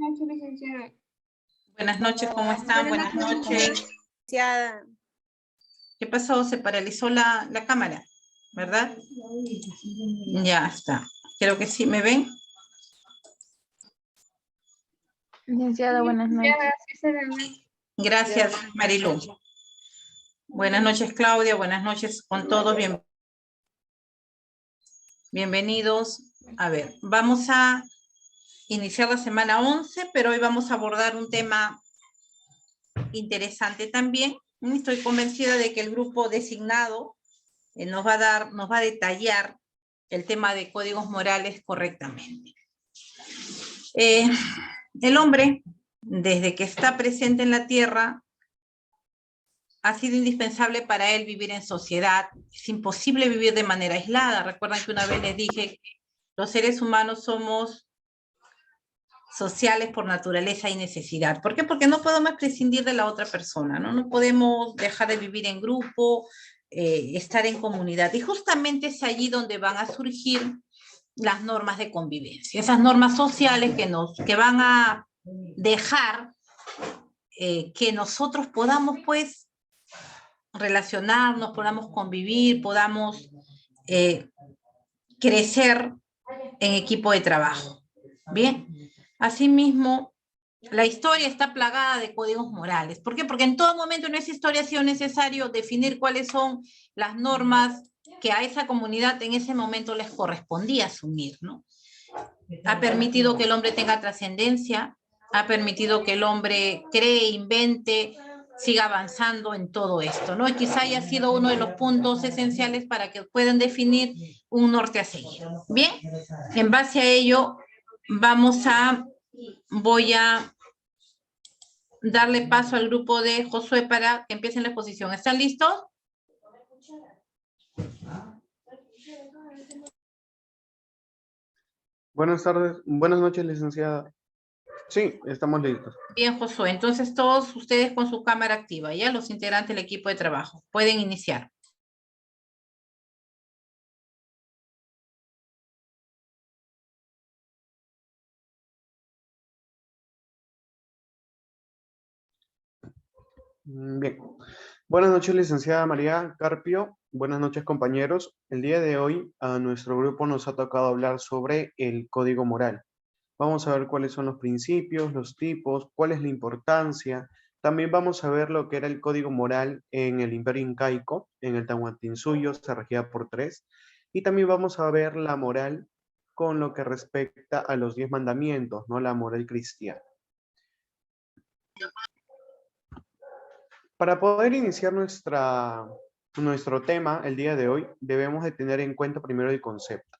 noches, licenciada. Buenas noches, ¿cómo están? Buenas noches. Licenciada. ¿Qué pasó? Se paralizó la cámara, ¿verdad? Ya está. Creo que sí, ¿me ven? Licenciada, buenas noches. Sí se ve. Gracias, Marilu. Buenas noches, Claudia. Buenas noches con todos. Bienvenidos. A ver, vamos a iniciar la semana 11, pero hoy vamos a abordar un tema interesante también. Estoy convencida de que el grupo designado nos va a detallar el tema de códigos morales correctamente. El hombre, desde que está presente en la Tierra, ha sido indispensable para él vivir en sociedad. Es imposible vivir de manera aislada. Recuerdan que una vez les dije que los seres humanos somos sociales por naturaleza y necesidad. ¿Por qué? Porque no podemos prescindir de la otra persona, ¿no? No podemos dejar de vivir en grupo, estar en comunidad. Y justamente es allí donde van a surgir las normas de convivencia, esas normas sociales que van a dejar que nosotros podamos, pues, relacionarnos, podamos convivir, podamos crecer en equipo de trabajo. Bien, asimismo, la historia está plagada de códigos morales. ¿Por qué? Porque en todo momento en esa historia ha sido necesario definir cuáles son las normas que a esa comunidad en ese momento les correspondía asumir, ¿no? Ha permitido que el hombre tenga trascendencia, ha permitido que el hombre cree, invente, siga avanzando en todo esto, ¿no? Y quizá haya sido uno de los puntos esenciales para que puedan definir un norte a seguir. Bien, en base a ello voy a darle paso al grupo de Josué para que empiecen la exposición. ¿Están listos? Buenas tardes, buenas noches, licenciada. Sí, estamos listos. Bien, Josué, entonces todos ustedes con su cámara activa, ya los integrantes del equipo de trabajo. Pueden iniciar. Bien. Buenas noches, licenciada María Carpio. Buenas noches, compañeros. El día de hoy a nuestro grupo nos ha tocado hablar sobre el código moral. Vamos a ver cuáles son los principios, los tipos, cuál es la importancia. También vamos a ver lo que era el código moral en el Imperio Incaico, en el Tahuantinsuyo, se regía por 3. Y también vamos a ver la moral con lo que respecta a los 10 mandamientos, ¿no? La moral cristiana. Para poder iniciar nuestro tema el día de hoy, debemos de tener en cuenta primero el concepto.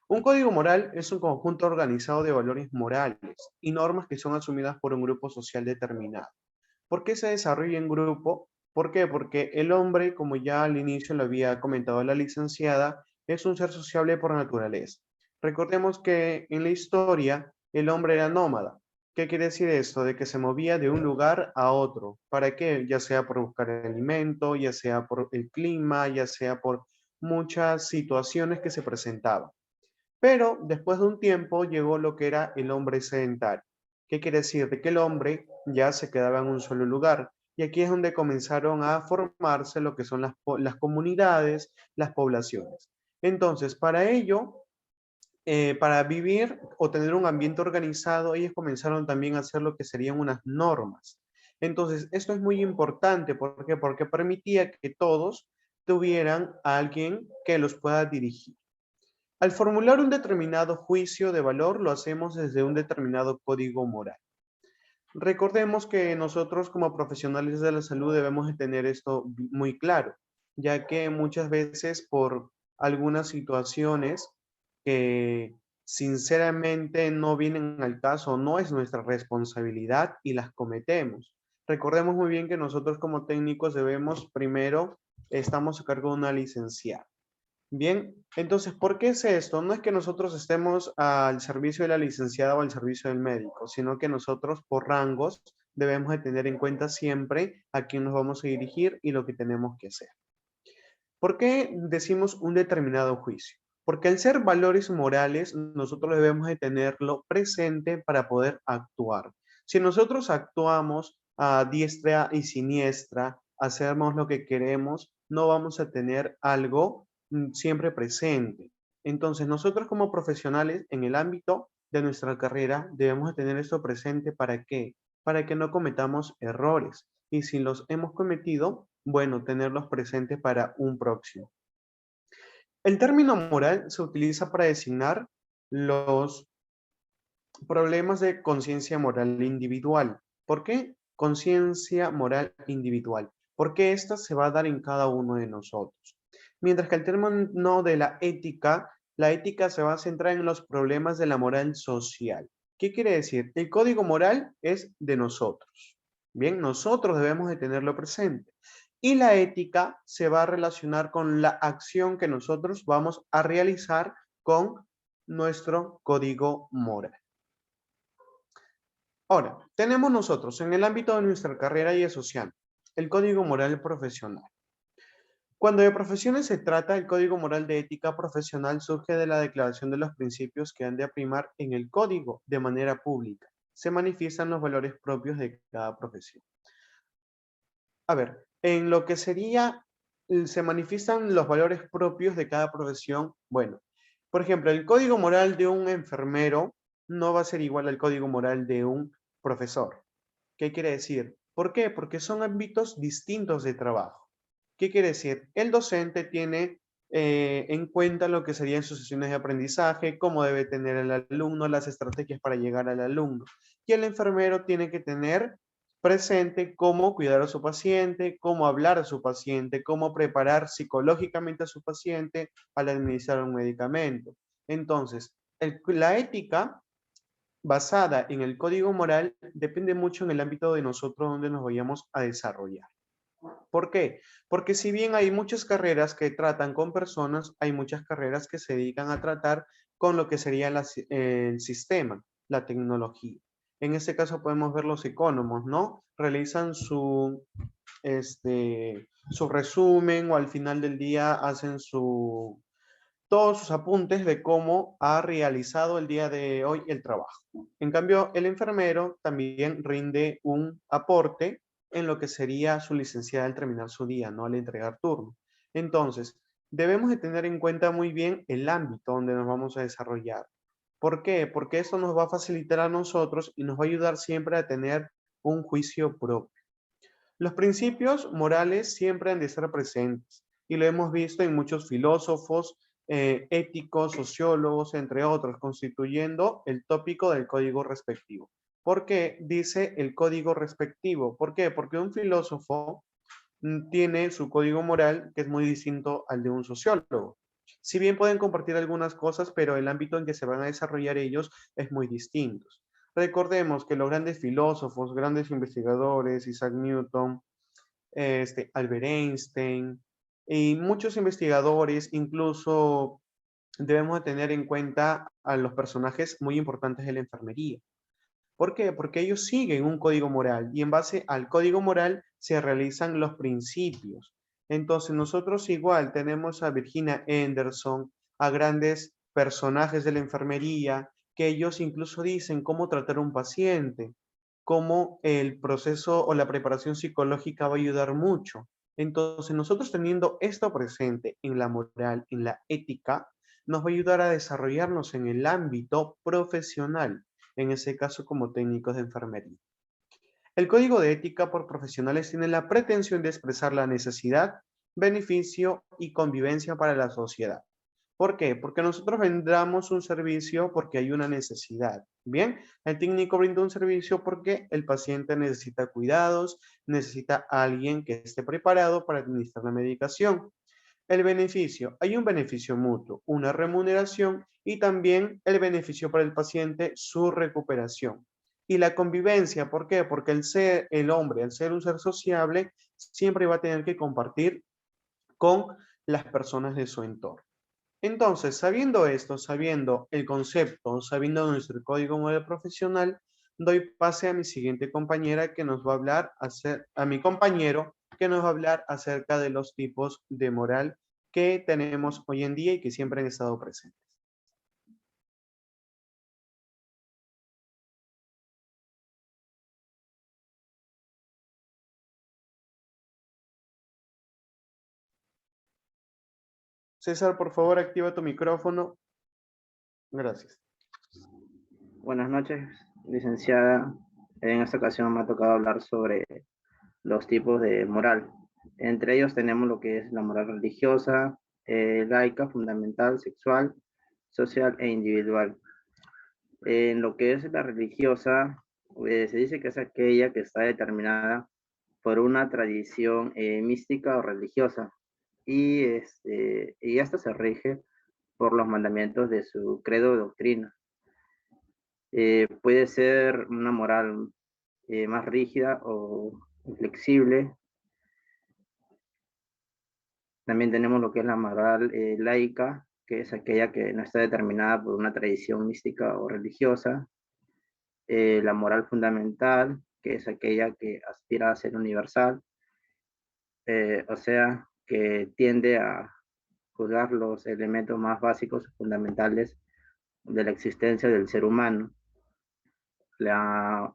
Un código moral es un conjunto organizado de valores morales y normas que son asumidas por un grupo social determinado. ¿Por qué se desarrolla en grupo? ¿Por qué? Porque el hombre, como ya al inicio lo había comentado la licenciada, es un ser sociable por naturaleza. Recordemos que en la historia el hombre era nómada. ¿Qué quiere decir esto? De que se movía de un lugar a otro. ¿Para qué? Ya sea por buscar alimento, ya sea por el clima, ya sea por muchas situaciones que se presentaban. Pero después de un tiempo llegó lo que era el hombre sedentario. ¿Qué quiere decir? De que el hombre ya se quedaba en un solo lugar. Y aquí es donde comenzaron a formarse lo que son las comunidades, las poblaciones. Entonces, para ello, para vivir o tener un ambiente organizado, ellos comenzaron también a hacer lo que serían unas normas. Entonces, esto es muy importante. ¿Por qué? Porque permitía que todos tuvieran a alguien que los pueda dirigir. Al formular un determinado juicio de valor, lo hacemos desde un determinado código moral. Recordemos que nosotros como profesionales de la salud debemos de tener esto muy claro, ya que muchas veces por algunas situaciones que sinceramente no vienen al caso, no es nuestra responsabilidad y las cometemos. Recordemos muy bien que nosotros como técnicos debemos primero, estamos a cargo de una licenciada. Bien, entonces, ¿por qué es esto? No es que nosotros estemos al servicio de la licenciada o al servicio del médico, sino que nosotros por rangos debemos de tener en cuenta siempre a quién nos vamos a dirigir y lo que tenemos que hacer. ¿Por qué decimos un determinado juicio? Porque al ser valores morales, nosotros debemos de tenerlo presente para poder actuar. Si nosotros actuamos a diestra y siniestra, hacemos lo que queremos, no vamos a tener algo siempre presente. Entonces, nosotros como profesionales en el ámbito de nuestra carrera debemos de tener esto presente. ¿Para qué? Para que no cometamos errores. Y si los hemos cometido, bueno, tenerlos presentes para un próximo. El término moral se utiliza para designar los problemas de conciencia moral individual. ¿Por qué conciencia moral individual? Porque esta se va a dar en cada uno de nosotros. Mientras que el término de la ética se va a centrar en los problemas de la moral social. ¿Qué quiere decir? El código moral es de nosotros. Bien, nosotros debemos de tenerlo presente. Y la ética se va a relacionar con la acción que nosotros vamos a realizar con nuestro código moral. Ahora, tenemos nosotros en el ámbito de nuestra carrera y social el código moral profesional. Cuando de profesiones se trata, el código moral de ética profesional surge de la declaración de los principios que han de primar en el código de manera pública. Se manifiestan los valores propios de cada profesión. A ver, en lo que sería, se manifiestan los valores propios de cada profesión. Bueno, por ejemplo, el código moral de un enfermero no va a ser igual al código moral de un profesor. ¿Qué quiere decir? ¿Por qué? Porque son ámbitos distintos de trabajo. ¿Qué quiere decir? El docente tiene en cuenta lo que serían sus sesiones de aprendizaje, cómo debe tener el alumno, las estrategias para llegar al alumno. Y el enfermero tiene que tener presente cómo cuidar a su paciente, cómo hablar a su paciente, cómo preparar psicológicamente a su paciente al administrar un medicamento. Entonces, la ética basada en el código moral depende mucho en el ámbito de nosotros donde nos vayamos a desarrollar. ¿Por qué? Porque si bien hay muchas carreras que tratan con personas, hay muchas carreras que se dedican a tratar con lo que sería el sistema, la tecnología. En este caso podemos ver los ecónomos, ¿no? Realizan su resumen o al final del día hacen todos sus apuntes de cómo ha realizado el día de hoy el trabajo. En cambio, el enfermero también rinde un aporte en lo que sería su licenciada al terminar su día, ¿no? Al entregar turno. Entonces, debemos de tener en cuenta muy bien el ámbito donde nos vamos a desarrollar. ¿Por qué? Porque eso nos va a facilitar a nosotros y nos va a ayudar siempre a tener un juicio propio. Los principios morales siempre han de estar presentes y lo hemos visto en muchos filósofos, éticos, sociólogos, entre otros, constituyendo el tópico del código respectivo. ¿Por qué dice el código respectivo? ¿Por qué? Porque un filósofo tiene su código moral que es muy distinto al de un sociólogo. Si bien pueden compartir algunas cosas, pero el ámbito en que se van a desarrollar ellos es muy distinto. Recordemos que los grandes filósofos, grandes investigadores, Isaac Newton, Albert Einstein y muchos investigadores, incluso debemos tener en cuenta a los personajes muy importantes de la enfermería. ¿Por qué? Porque ellos siguen un código moral y en base al código moral se realizan los principios. Entonces nosotros igual tenemos a Virginia Anderson, a grandes personajes de la enfermería, que ellos incluso dicen cómo tratar a un paciente, cómo el proceso o la preparación psicológica va a ayudar mucho. Entonces nosotros teniendo esto presente en la moral, en la ética, nos va a ayudar a desarrollarnos en el ámbito profesional, en ese caso como técnicos de enfermería. El código de ética por profesionales tiene la pretensión de expresar la necesidad, beneficio y convivencia para la sociedad. ¿Por qué? Porque nosotros vendamos un servicio porque hay una necesidad. Bien, el técnico brinda un servicio porque el paciente necesita cuidados, necesita a alguien que esté preparado para administrar la medicación. El beneficio, hay un beneficio mutuo, una remuneración y también el beneficio para el paciente, su recuperación. Y la convivencia, ¿por qué? Porque el hombre, al ser un ser sociable, siempre va a tener que compartir con las personas de su entorno. Entonces, sabiendo esto, sabiendo el concepto, sabiendo nuestro código moral profesional, doy pase a mi siguiente compañera que nos va a hablar, a mi compañero que nos va a hablar acerca de los tipos de moral que tenemos hoy en día y que siempre han estado presentes. César, por favor, activa tu micrófono. Gracias. Buenas noches, licenciada. En esta ocasión me ha tocado hablar sobre los tipos de moral. Entre ellos tenemos lo que es la moral religiosa, laica, fundamental, sexual, social e individual. En lo que es la religiosa, se dice que es aquella que está determinada por una tradición mística o religiosa y esta se rige por los mandamientos de su credo o doctrina. Puede ser una moral más rígida o flexible. También tenemos lo que es la moral laica, que es aquella que no está determinada por una tradición mística o religiosa. La moral fundamental, que es aquella que aspira a ser universal, o sea, que tiende a juzgar los elementos más básicos y fundamentales de la existencia del ser humano. La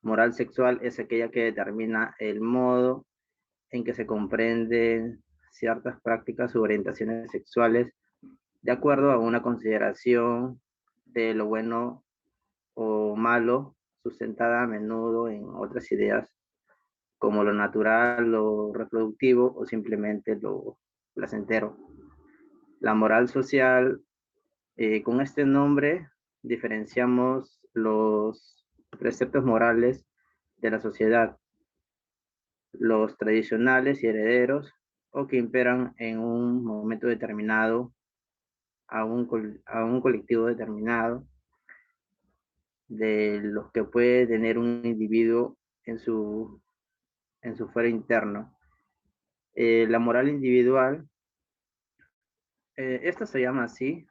moral sexual es aquella que determina el modo en que se comprenden ciertas prácticas u orientaciones sexuales de acuerdo a una consideración de lo bueno o malo, sustentada a menudo en otras ideas como lo natural, lo reproductivo o simplemente lo placentero. La moral social, con este nombre diferenciamos los preceptos morales de la sociedad, los tradicionales y herederos, o que imperan en un momento determinado a un colectivo determinado, de los que puede tener un individuo en su fuero interno. La moral individual, esta se llama así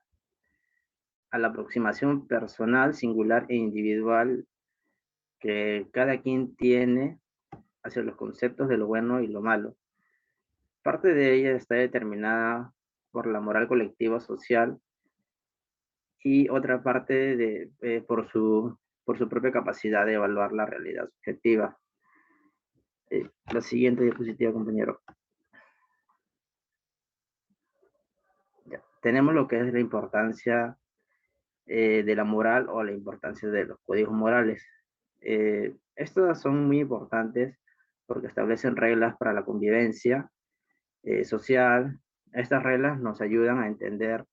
a la aproximación personal, singular e individual que cada quien tiene hacia los conceptos de lo bueno y lo malo. Parte de ella está determinada por la moral colectiva social y otra parte por su propia capacidad de evaluar la realidad subjetiva. La siguiente diapositiva, compañero. Ya. Tenemos lo que es la importancia de la moral o la importancia de los códigos morales. Estas son muy importantes porque establecen reglas para la convivencia social. Estas reglas nos ayudan a entender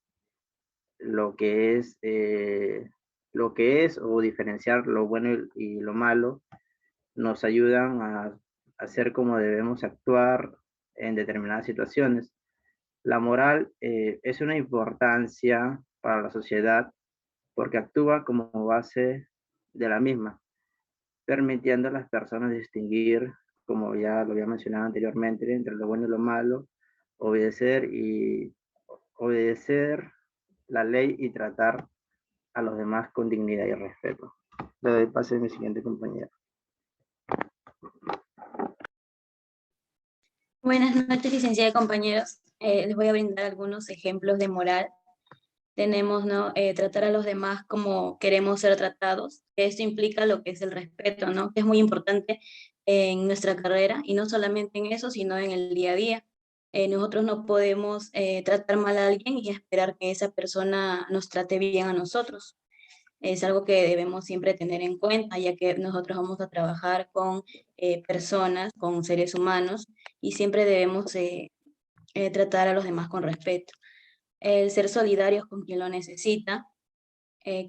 lo que es o diferenciar lo bueno y lo malo. Nos ayudan a hacer cómo debemos actuar en determinadas situaciones. La moral es una importancia para la sociedad porque actúa como base de la misma, permitiendo a las personas distinguir, como ya lo había mencionado anteriormente, entre lo bueno y lo malo, obedecer la ley y tratar a los demás con dignidad y respeto. Le doy pase a mi siguiente compañero. Buenas noches, licenciada y compañeros. Les voy a brindar algunos ejemplos de moral. Tenemos, ¿no? Tratar a los demás como queremos ser tratados. Esto implica lo que es el respeto, ¿no? Que es muy importante en nuestra carrera, y no solamente en eso, sino en el día a día. Nosotros no podemos tratar mal a alguien y esperar que esa persona nos trate bien a nosotros. Es algo que debemos siempre tener en cuenta, ya que nosotros vamos a trabajar con personas, con seres humanos, y siempre debemos tratar a los demás con respeto. El ser solidarios con quien lo necesita,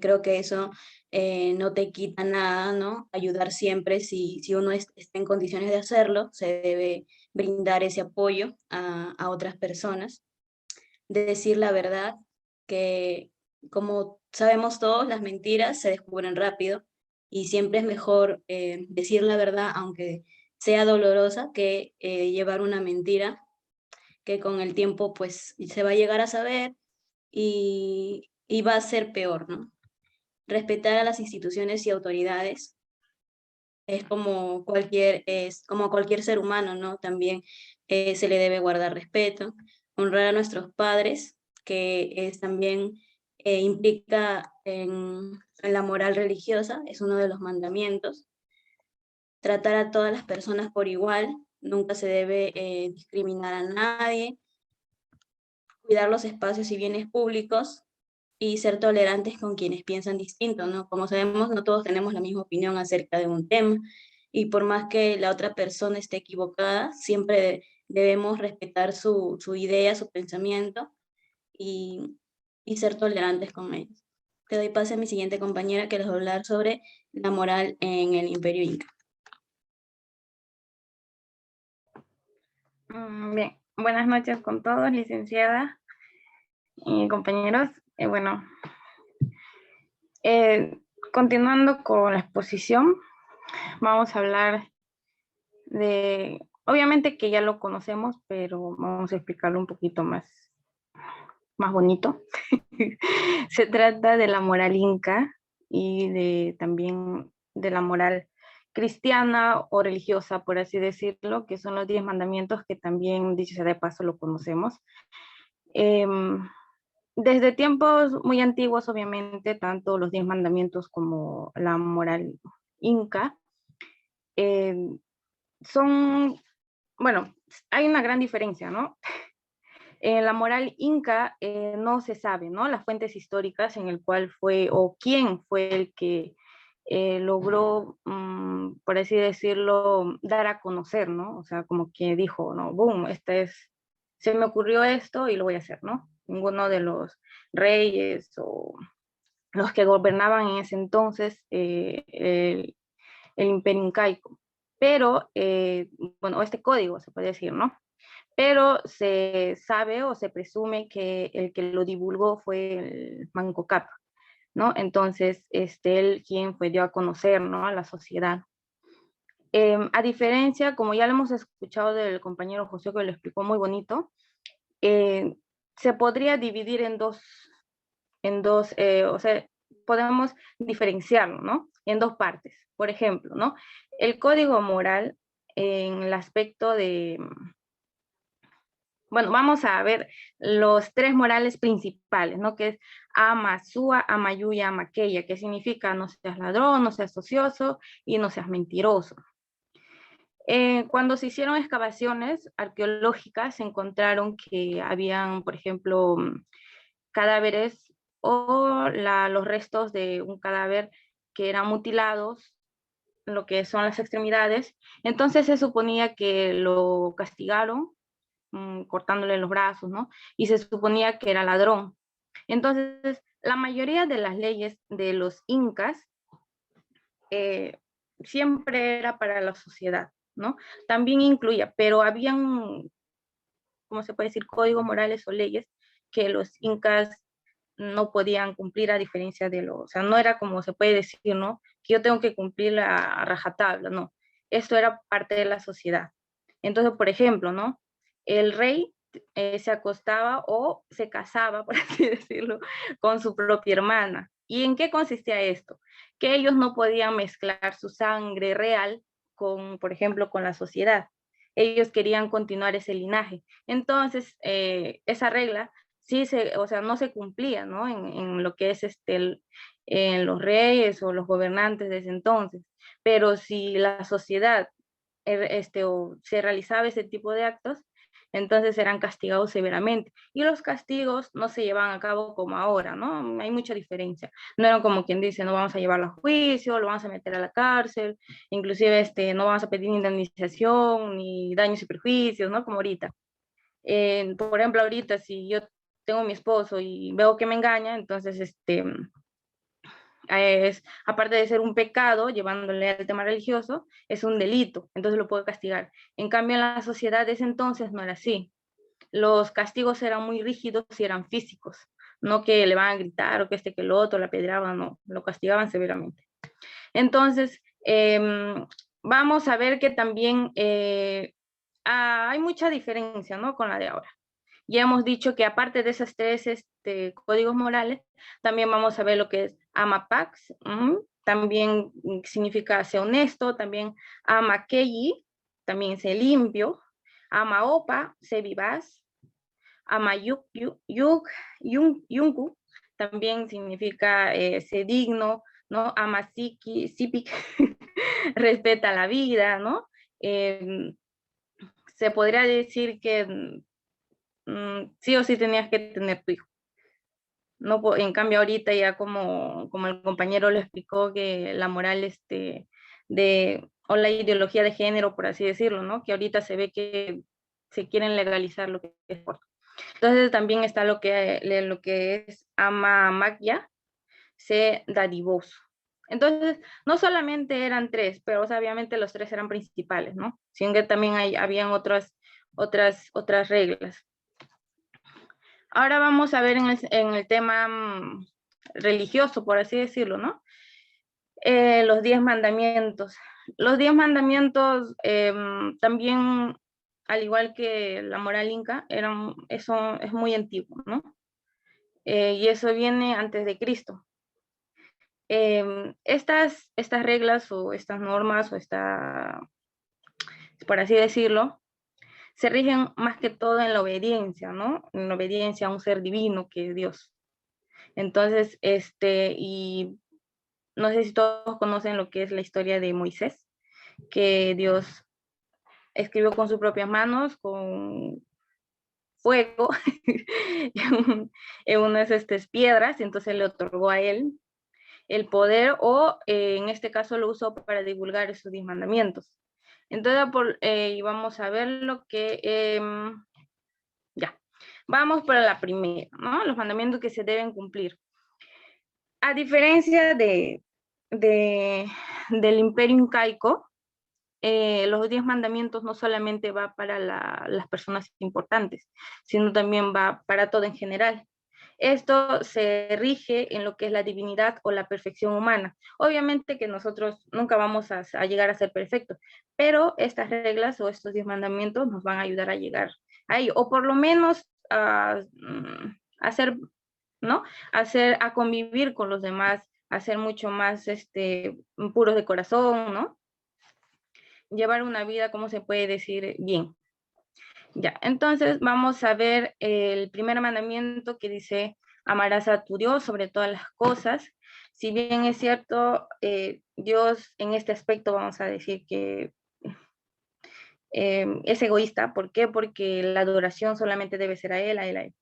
creo que eso no te quita nada, ¿no? Ayudar siempre, si uno está en condiciones de hacerlo, se debe brindar ese apoyo a otras personas. De decir la verdad, que como sabemos todos, las mentiras se descubren rápido, y siempre es mejor decir la verdad, aunque sea dolorosa, que llevar una mentira, que con el tiempo pues se va a llegar a saber y va a ser peor, ¿no? Respetar a las instituciones y autoridades es como cualquier ser humano, ¿no? También se le debe guardar respeto. honrar a nuestros padres, que es también implica en la moral religiosa, es uno de los mandamientos. Tratar a todas las personas por igual, nunca se debe discriminar a nadie, cuidar los espacios y bienes públicos y ser tolerantes con quienes piensan distinto, ¿no? Como sabemos, no todos tenemos la misma opinión acerca de un tema y por más que la otra persona esté equivocada, siempre debemos respetar su idea, su pensamiento y ser tolerantes con ellos. Te doy pase a mi siguiente compañera que les va a hablar sobre la moral en el Imperio Inca. Bien, buenas noches con todos, licenciada y compañeros. Bueno, continuando con la exposición, vamos a hablar de, obviamente que ya lo conocemos, pero vamos a explicarlo un poquito más bonito. Se trata de la moral inca y también de la moral cristiana o religiosa, por así decirlo, que son los 10 mandamientos que también, dicho sea de paso, lo conocemos. Desde tiempos muy antiguos, obviamente, tanto los 10 mandamientos como la moral inca son, bueno, hay una gran diferencia, ¿no? En la moral inca no se sabe, ¿no? Las fuentes históricas en el cual fue o quién fue el que logró, por así decirlo, dar a conocer, ¿no? O sea, como que dijo, no, boom, se me ocurrió esto y lo voy a hacer, ¿no? Ninguno de los reyes o los que gobernaban en ese entonces el imperio incaico. Pero, bueno, este código se puede decir, ¿no? Pero se sabe o se presume que el que lo divulgó fue el Manco Cápac, ¿no? Entonces, él quien dio a conocer, ¿no? A la sociedad. A diferencia, como ya lo hemos escuchado del compañero José, que lo explicó muy bonito, se podría dividir en dos, o sea, podemos diferenciarlo, ¿no? En dos partes. Por ejemplo, ¿no? El código moral en el aspecto de, bueno, vamos a ver los 3 morales principales, ¿no? Que es ama sua, ama yuya, ama aquella, que significa no seas ladrón, no seas ocioso y no seas mentiroso. Cuando se hicieron excavaciones arqueológicas, se encontraron que habían, por ejemplo, cadáveres o los restos de un cadáver que eran mutilados, lo que son las extremidades. Entonces se suponía que lo castigaron cortándole los brazos, ¿no? Y se suponía que era ladrón. Entonces, la mayoría de las leyes de los incas siempre era para la sociedad, ¿no? También incluía, pero habían, ¿cómo se puede decir?, códigos morales o leyes que los incas no podían cumplir a diferencia de o sea, no era como se puede decir, ¿no? Que yo tengo que cumplir a rajatabla, no. Esto era parte de la sociedad. Entonces, por ejemplo, ¿no? El rey se acostaba o se casaba, por así decirlo, con su propia hermana. ¿Y en qué consistía esto? Que ellos no podían mezclar su sangre real con, por ejemplo, con la sociedad. Ellos querían continuar ese linaje. Entonces, esa regla sí o sea, no se cumplía, ¿no? En lo que es en los reyes o los gobernantes de ese entonces. Pero si la sociedad o se realizaba ese tipo de actos, entonces eran castigados severamente. Y los castigos no se llevaban a cabo como ahora, ¿no? Hay mucha diferencia. No era como quien dice, no vamos a llevarlo a juicio, lo vamos a meter a la cárcel, inclusive no vamos a pedir indemnización, ni daños y perjuicios, ¿no? Como ahorita. Por ejemplo, ahorita si yo tengo mi esposo y veo que me engaña, entonces aparte de ser un pecado, llevándole al tema religioso, es un delito, entonces lo puedo castigar. En cambio, en la sociedad de ese entonces no era así. Los castigos eran muy rígidos y eran físicos, no que le van a gritar o que que el otro, la pedraban, no, lo castigaban severamente. Entonces, vamos a ver que también hay mucha diferencia, ¿no? Con la de ahora. Ya hemos dicho que aparte de esos 3 códigos morales, también vamos a ver lo que es amapax, también significa ser honesto, también amakeyi, también ser limpio, amaopa, ser vivaz, Yunku también significa ser digno, ¿no? Sipik, respeta la vida, ¿no? Se podría decir que sí o sí tenías que tener tu hijo. No, en cambio ahorita ya como el compañero lo explicó, que la moral o la ideología de género, por así decirlo, ¿no? Que ahorita se ve que se quieren legalizar lo que es aborto. Entonces también está lo que es ama magya, se dadivoso. Entonces, no solamente eran 3, pero o sea, obviamente los 3 eran principales, ¿no? Sino que también habían otras reglas. Ahora vamos a ver en el tema religioso, por así decirlo, ¿no? Los 10 mandamientos. Los 10 mandamientos también, al igual que la moral inca, eso es muy antiguo, ¿no? Y eso viene antes de Cristo. Estas reglas o estas normas por así decirlo, se rigen más que todo en la obediencia, ¿no? En la obediencia a un ser divino que es Dios. Entonces, y no sé si todos conocen lo que es la historia de Moisés, que Dios escribió con sus propias manos, con fuego, en unas piedras, entonces le otorgó a él el poder, o en este caso lo usó para divulgar esos 10 mandamientos. Entonces, vamos a ver lo que, ya, vamos para la primera, ¿no? Los mandamientos que se deben cumplir. A diferencia del Imperio Incaico, los 10 mandamientos no solamente va para las personas importantes, sino también va para todo en general. Esto se rige en lo que es la divinidad o la perfección humana. Obviamente que nosotros nunca vamos a llegar a ser perfectos, pero estas reglas o estos 10 mandamientos nos van a ayudar a llegar a ello, o por lo menos a hacer, ¿no? A convivir con los demás, a ser mucho más puros de corazón, ¿no? Llevar una vida, ¿cómo se puede decir? Bien. Ya, entonces vamos a ver el primer mandamiento que dice: amarás a tu Dios sobre todas las cosas. Si bien es cierto, Dios en este aspecto vamos a decir que es egoísta. ¿Por qué? Porque la adoración solamente debe ser a Él, a Él, a Él.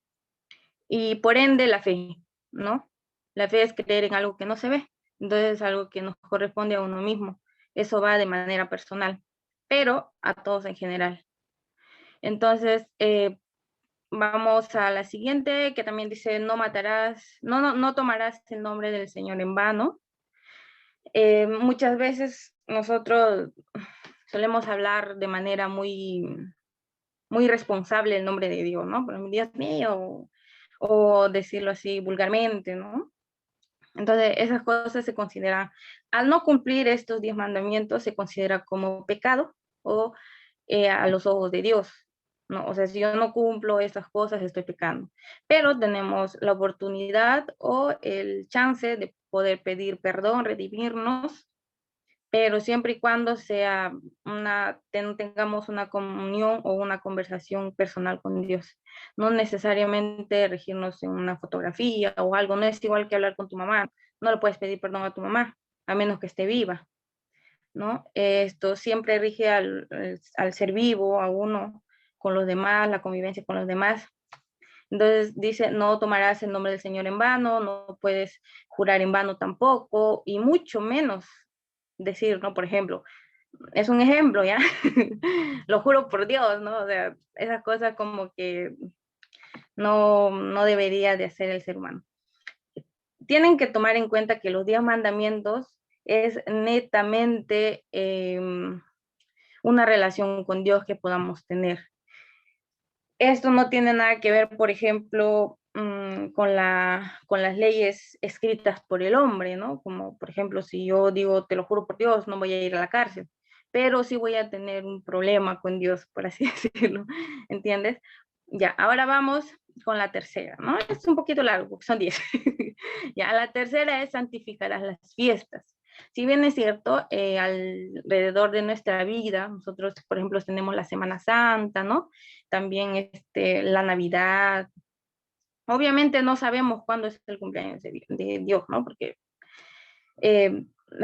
Y por ende la fe, ¿no? La fe es creer en algo que no se ve, entonces es algo que nos corresponde a uno mismo. Eso va de manera personal, pero a todos en general. Entonces, vamos a la siguiente, que también dice: no matarás, no tomarás el nombre del Señor en vano. Muchas veces nosotros solemos hablar de manera muy, muy responsable el nombre de Dios, ¿no? Pero Dios mío, o decirlo así vulgarmente, ¿no? Entonces, esas cosas se consideran, al no cumplir estos 10 mandamientos, se considera como pecado o a los ojos de Dios, ¿no? O sea, si yo no cumplo estas cosas, estoy pecando. Pero tenemos la oportunidad o el chance de poder pedir perdón, redimirnos, pero siempre y cuando tengamos una comunión o una conversación personal con Dios. No necesariamente regirnos en una fotografía o algo. No es igual que hablar con tu mamá. No le puedes pedir perdón a tu mamá, a menos que esté viva, ¿no? Esto siempre rige al ser vivo, a uno, con los demás, la convivencia con los demás. Entonces dice: no tomarás el nombre del Señor en vano, no puedes jurar en vano tampoco, y mucho menos decir, ¿no? Por ejemplo, es un ejemplo, ¿ya? Lo juro por Dios, ¿no? O sea, esas cosas como que no debería de hacer el ser humano. Tienen que tomar en cuenta que los 10 mandamientos es netamente una relación con Dios que podamos tener. Esto no tiene nada que ver, por ejemplo, con las leyes escritas por el hombre, ¿no? Como, por ejemplo, si yo digo: te lo juro por Dios, no voy a ir a la cárcel, pero sí voy a tener un problema con Dios, por así decirlo, ¿entiendes? Ya, ahora vamos con la tercera, ¿no? Es un poquito largo, porque son 10. Ya, la tercera es: santificarás las fiestas. Si bien es cierto, alrededor de nuestra vida, nosotros, por ejemplo, tenemos la Semana Santa, ¿no? También la Navidad. Obviamente no sabemos cuándo es el cumpleaños de Dios, ¿no? Porque,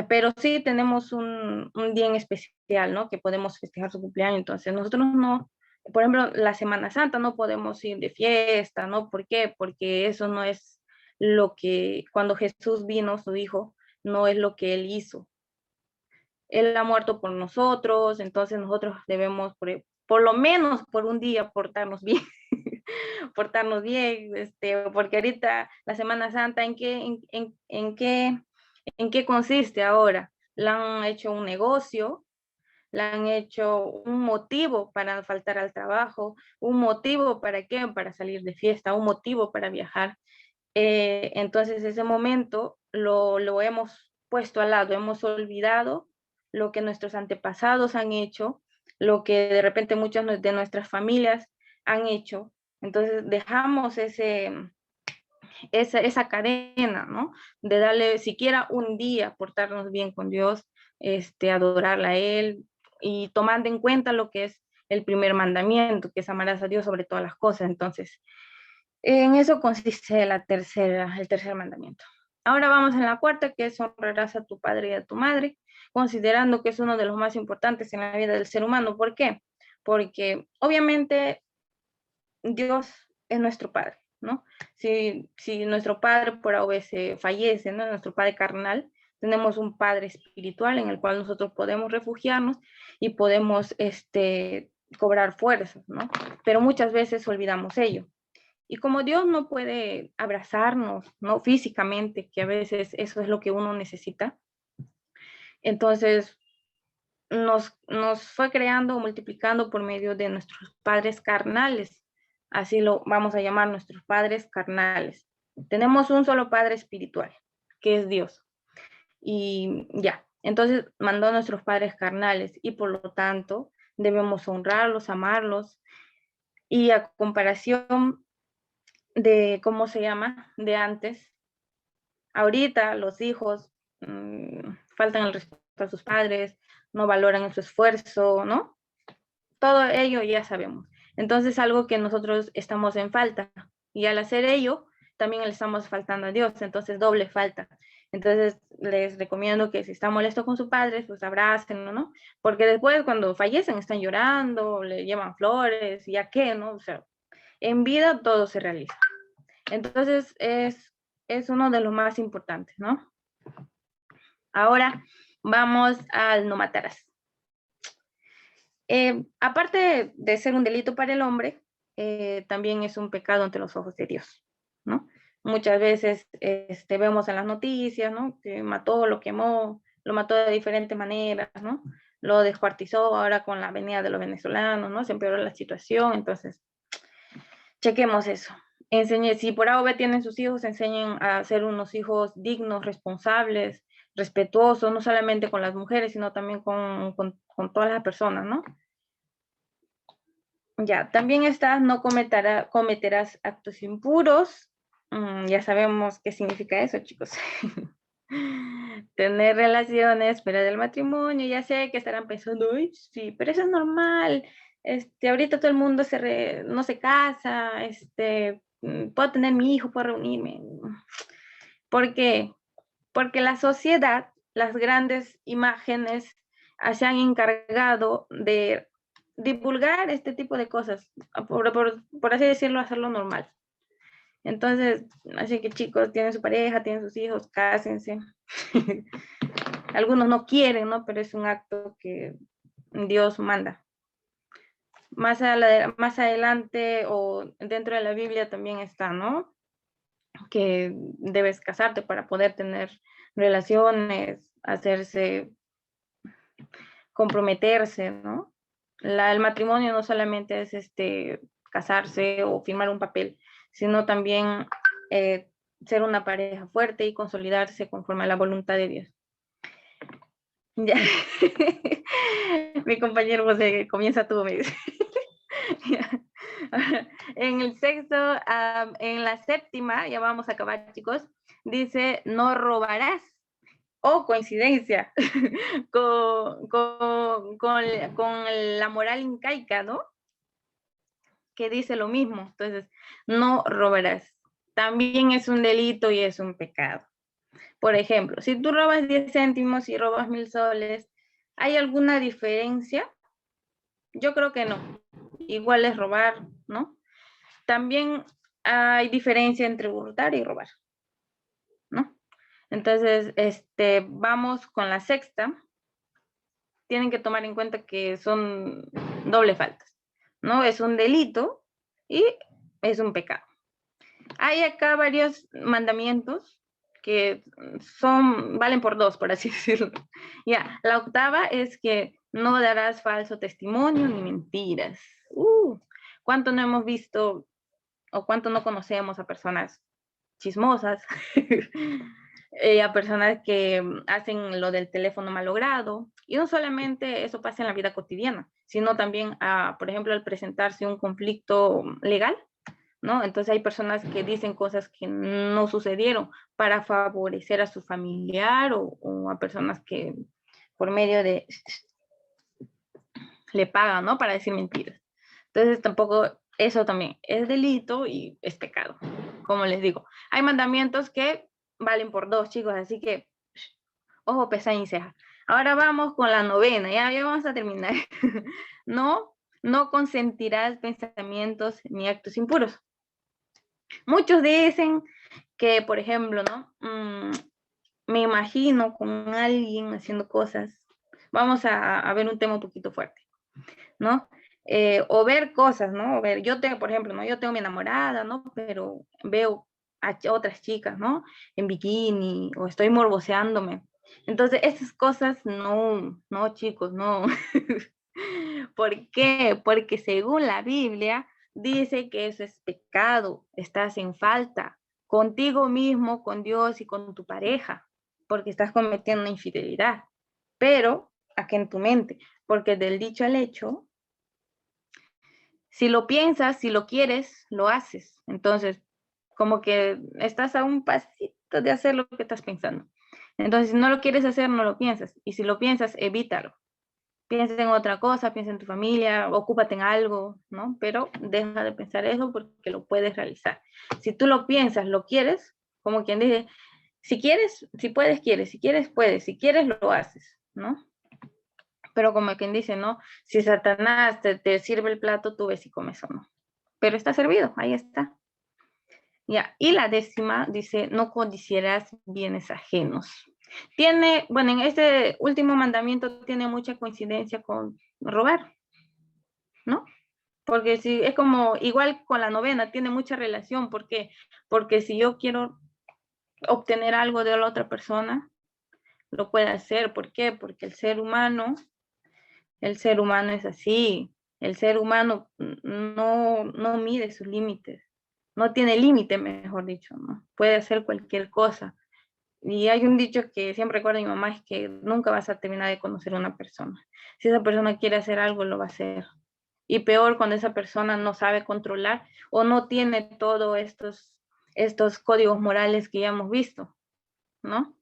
pero sí tenemos un día en especial, ¿no? Que podemos festejar su cumpleaños. Entonces, nosotros no, por ejemplo, la Semana Santa no podemos ir de fiesta, ¿no? ¿Por qué? Porque eso no es lo que, cuando Jesús vino, su hijo, no es lo que él hizo. Él ha muerto por nosotros, entonces nosotros debemos, por lo menos por un día, portarnos bien. Portarnos bien, porque ahorita la Semana Santa, ¿en qué consiste ahora? La han hecho un negocio, la han hecho un motivo para faltar al trabajo, un motivo para qué, para salir de fiesta, un motivo para viajar. Entonces ese momento lo hemos puesto al lado, hemos olvidado lo que nuestros antepasados han hecho, lo que de repente muchas de nuestras familias han hecho. Entonces dejamos esa cadena, ¿no? De darle siquiera un día, portarnos bien con Dios, adorarla a Él y tomando en cuenta lo que es el primer mandamiento, que es amarás a Dios sobre todas las cosas. Entonces, en eso consiste el tercer mandamiento. Ahora vamos en la cuarta, que es honrarás a tu padre y a tu madre, considerando que es uno de los más importantes en la vida del ser humano. ¿Por qué? Porque obviamente Dios es nuestro Padre, ¿no? Si nuestro Padre por AOV fallece, ¿no? Nuestro Padre carnal, tenemos un Padre espiritual en el cual nosotros podemos refugiarnos y podemos cobrar fuerzas, ¿no? Pero muchas veces olvidamos ello. Y como Dios no puede abrazarnos, ¿no? Físicamente, que a veces eso es lo que uno necesita, entonces nos fue creando, multiplicando por medio de nuestros padres carnales. Así lo vamos a llamar, nuestros padres carnales. Tenemos un solo Padre espiritual, que es Dios. Y ya, entonces mandó a nuestros padres carnales y por lo tanto debemos honrarlos, amarlos. Y a comparación de, ¿cómo se llama? De antes, ahorita los hijos faltan el respeto a sus padres, no valoran su esfuerzo, ¿no? Todo ello ya sabemos. Entonces, algo que nosotros estamos en falta. Y al hacer ello, también le estamos faltando a Dios. Entonces, doble falta. Entonces, les recomiendo que si está molesto con su padre, pues abrácenlo, ¿no? Porque después, cuando fallecen, están llorando, le llevan flores, y ya qué, ¿no? O sea, en vida todo se realiza. Entonces, es uno de los más importantes, ¿no? Ahora, vamos al no matarás. Aparte de ser un delito para el hombre, también es un pecado ante los ojos de Dios, ¿no? Muchas veces vemos en las noticias, ¿no? Que mató, lo quemó, lo mató de diferentes maneras, ¿no? Lo descuartizó ahora con la venida de los venezolanos, ¿no? Se empeoró la situación, entonces, chequemos eso. Si por AOV tienen sus hijos, enseñen a ser unos hijos dignos, responsables, respetuosos, no solamente con las mujeres, sino también con todas las personas, ¿no? Ya, también está, no cometerás actos impuros. Ya sabemos qué significa eso, chicos. Tener relaciones fuera del matrimonio, ya sé que estarán pensando, uy, sí, pero eso es normal. Ahorita todo el mundo no se casa, puedo tener mi hijo, puedo reunirme. ¿Por qué? Porque la sociedad, las grandes imágenes, se han encargado de divulgar este tipo de cosas, por así decirlo, hacerlo normal. Entonces, así que chicos, tienen su pareja, tienen sus hijos, cásense. Algunos no quieren, ¿no? Pero es un acto que Dios manda. Más adelante o dentro de la Biblia también está, ¿no? Que debes casarte para poder tener relaciones, comprometerse, ¿no? El matrimonio no solamente es casarse o firmar un papel, sino también ser una pareja fuerte y consolidarse conforme a la voluntad de Dios. Ya. Mi compañero José, comienza tú, me dice. En el sexto, en la séptima, ya vamos a acabar, chicos, dice, no robarás. o coincidencia con la moral incaica, ¿no? Que dice lo mismo. Entonces, no robarás. También es un delito y es un pecado. Por ejemplo, si tú robas 10 céntimos y robas 1000 soles, ¿hay alguna diferencia? Yo creo que no. Igual es robar, ¿no? También hay diferencia entre hurtar y robar, ¿no? Entonces, vamos con la sexta. Tienen que tomar en cuenta que son doble faltas, ¿no? Es un delito y es un pecado. Hay acá varios mandamientos que valen por dos, por así decirlo. Ya, la octava es que no darás falso testimonio ni mentiras. ¿Cuánto no hemos visto o cuánto no conocemos a personas chismosas? A personas que hacen lo del teléfono malogrado. Y no solamente eso pasa en la vida cotidiana, sino también, por ejemplo, al presentarse un conflicto legal, ¿no? Entonces hay personas que dicen cosas que no sucedieron para favorecer a su familiar o a personas que por medio de le pagan, ¿no? Para decir mentiras. Entonces tampoco, eso también es delito y es pecado. Como les digo, hay mandamientos que valen por dos, chicos, así que ojo, pestaña y ceja. Ahora vamos con la novena, ya vamos a terminar. No consentirás pensamientos ni actos impuros. Muchos dicen que, por ejemplo, ¿no? Me imagino con alguien haciendo cosas. Vamos a ver un tema un poquito fuerte, ¿no? O ver cosas, ¿no? Yo tengo, por ejemplo, ¿no? Yo tengo mi enamorada, ¿no? Pero veo a otras chicas, ¿no? En bikini, o estoy morboseándome. Entonces, esas cosas, no, chicos, no. ¿Por qué? Porque según la Biblia, dice que eso es pecado, estás en falta contigo mismo, con Dios y con tu pareja, porque estás cometiendo una infidelidad. Pero, aquí en tu mente, porque del dicho al hecho, si lo piensas, si lo quieres, lo haces. Entonces, como que estás a un pasito de hacer lo que estás pensando. Entonces, si no lo quieres hacer, no lo piensas. Y si lo piensas, evítalo. Piensa en otra cosa, piensa en tu familia, ocúpate en algo, ¿no? Pero deja de pensar eso porque lo puedes realizar. Si tú lo piensas, lo quieres, como quien dice, si quieres, si puedes, quieres, si quieres, puedes, si quieres, lo haces, ¿no? Pero como quien dice, ¿no? Si Satanás te sirve el plato, tú ves si comes o no. Pero está servido, ahí está. Ya, y la décima dice, no codiciarás bienes ajenos. Bueno, en este último mandamiento tiene mucha coincidencia con robar, ¿no? Porque si es como, igual con la novena, tiene mucha relación, porque si yo quiero obtener algo de la otra persona, lo puede hacer. ¿Por qué? Porque el ser humano es así. El ser humano no mide sus límites, no tiene límite, mejor dicho, ¿no? Puede hacer cualquier cosa. Y hay un dicho que siempre recuerdo a mi mamá, es que nunca vas a terminar de conocer a una persona. Si esa persona quiere hacer algo, lo va a hacer. Y peor cuando esa persona no sabe controlar o no tiene todos estos códigos morales que ya hemos visto, ¿no?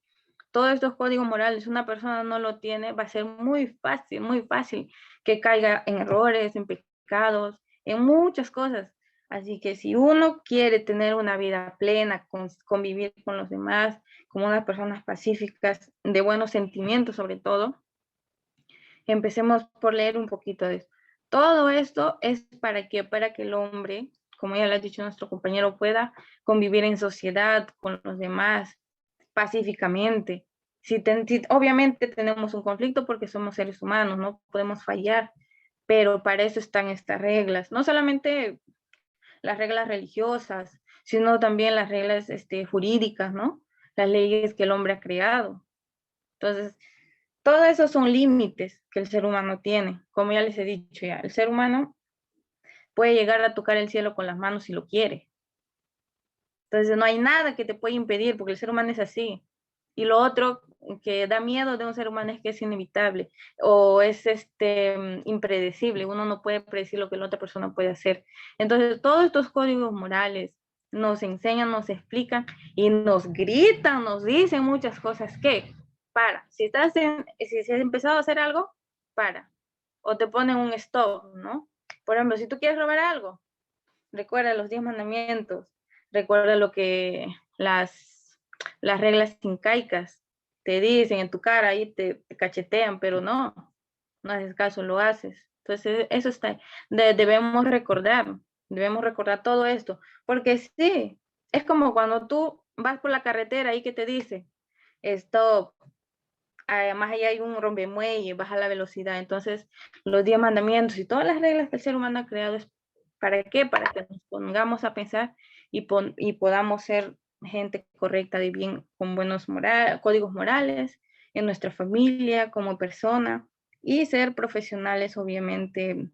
Todos estos códigos morales, una persona no lo tiene, va a ser muy fácil que caiga en errores, en pecados, en muchas cosas. Así que si uno quiere tener una vida plena, convivir con los demás, como unas personas pacíficas, de buenos sentimientos sobre todo, empecemos por leer un poquito de esto. Todo esto es para que el hombre, como ya lo ha dicho nuestro compañero, pueda convivir en sociedad con los demás pacíficamente. Obviamente tenemos un conflicto porque somos seres humanos, no podemos fallar, pero para eso están estas reglas, no solamente las reglas religiosas, sino también las reglas jurídicas, ¿no? Las leyes que el hombre ha creado. Entonces, todo eso son límites que el ser humano tiene. Como ya les he dicho ya, el ser humano puede llegar a tocar el cielo con las manos si lo quiere. Entonces, no hay nada que te pueda impedir porque el ser humano es así. Y lo otro que da miedo de un ser humano es que es inevitable o es impredecible. Uno no puede predecir lo que la otra persona puede hacer. Entonces, todos estos códigos morales nos enseñan, nos explican y nos gritan, nos dicen muchas cosas que para. Si has empezado a hacer algo, para. O te ponen un stop, ¿no? Por ejemplo, si tú quieres robar algo, recuerda los 10 mandamientos, recuerda lo que las reglas incaicas te dicen en tu cara, ahí te cachetean, pero no haces caso, lo haces. Entonces, eso está, debemos recordar todo esto, porque sí, es como cuando tú vas por la carretera y que te dice, stop, además ahí hay un rompemuelle, baja la velocidad. Entonces, los 10 mandamientos y todas las reglas que el ser humano ha creado es ¿para qué? Para que nos pongamos a pensar y podamos ser gente correcta, de bien, con buenos códigos morales en nuestra familia, como persona, y ser profesionales, obviamente,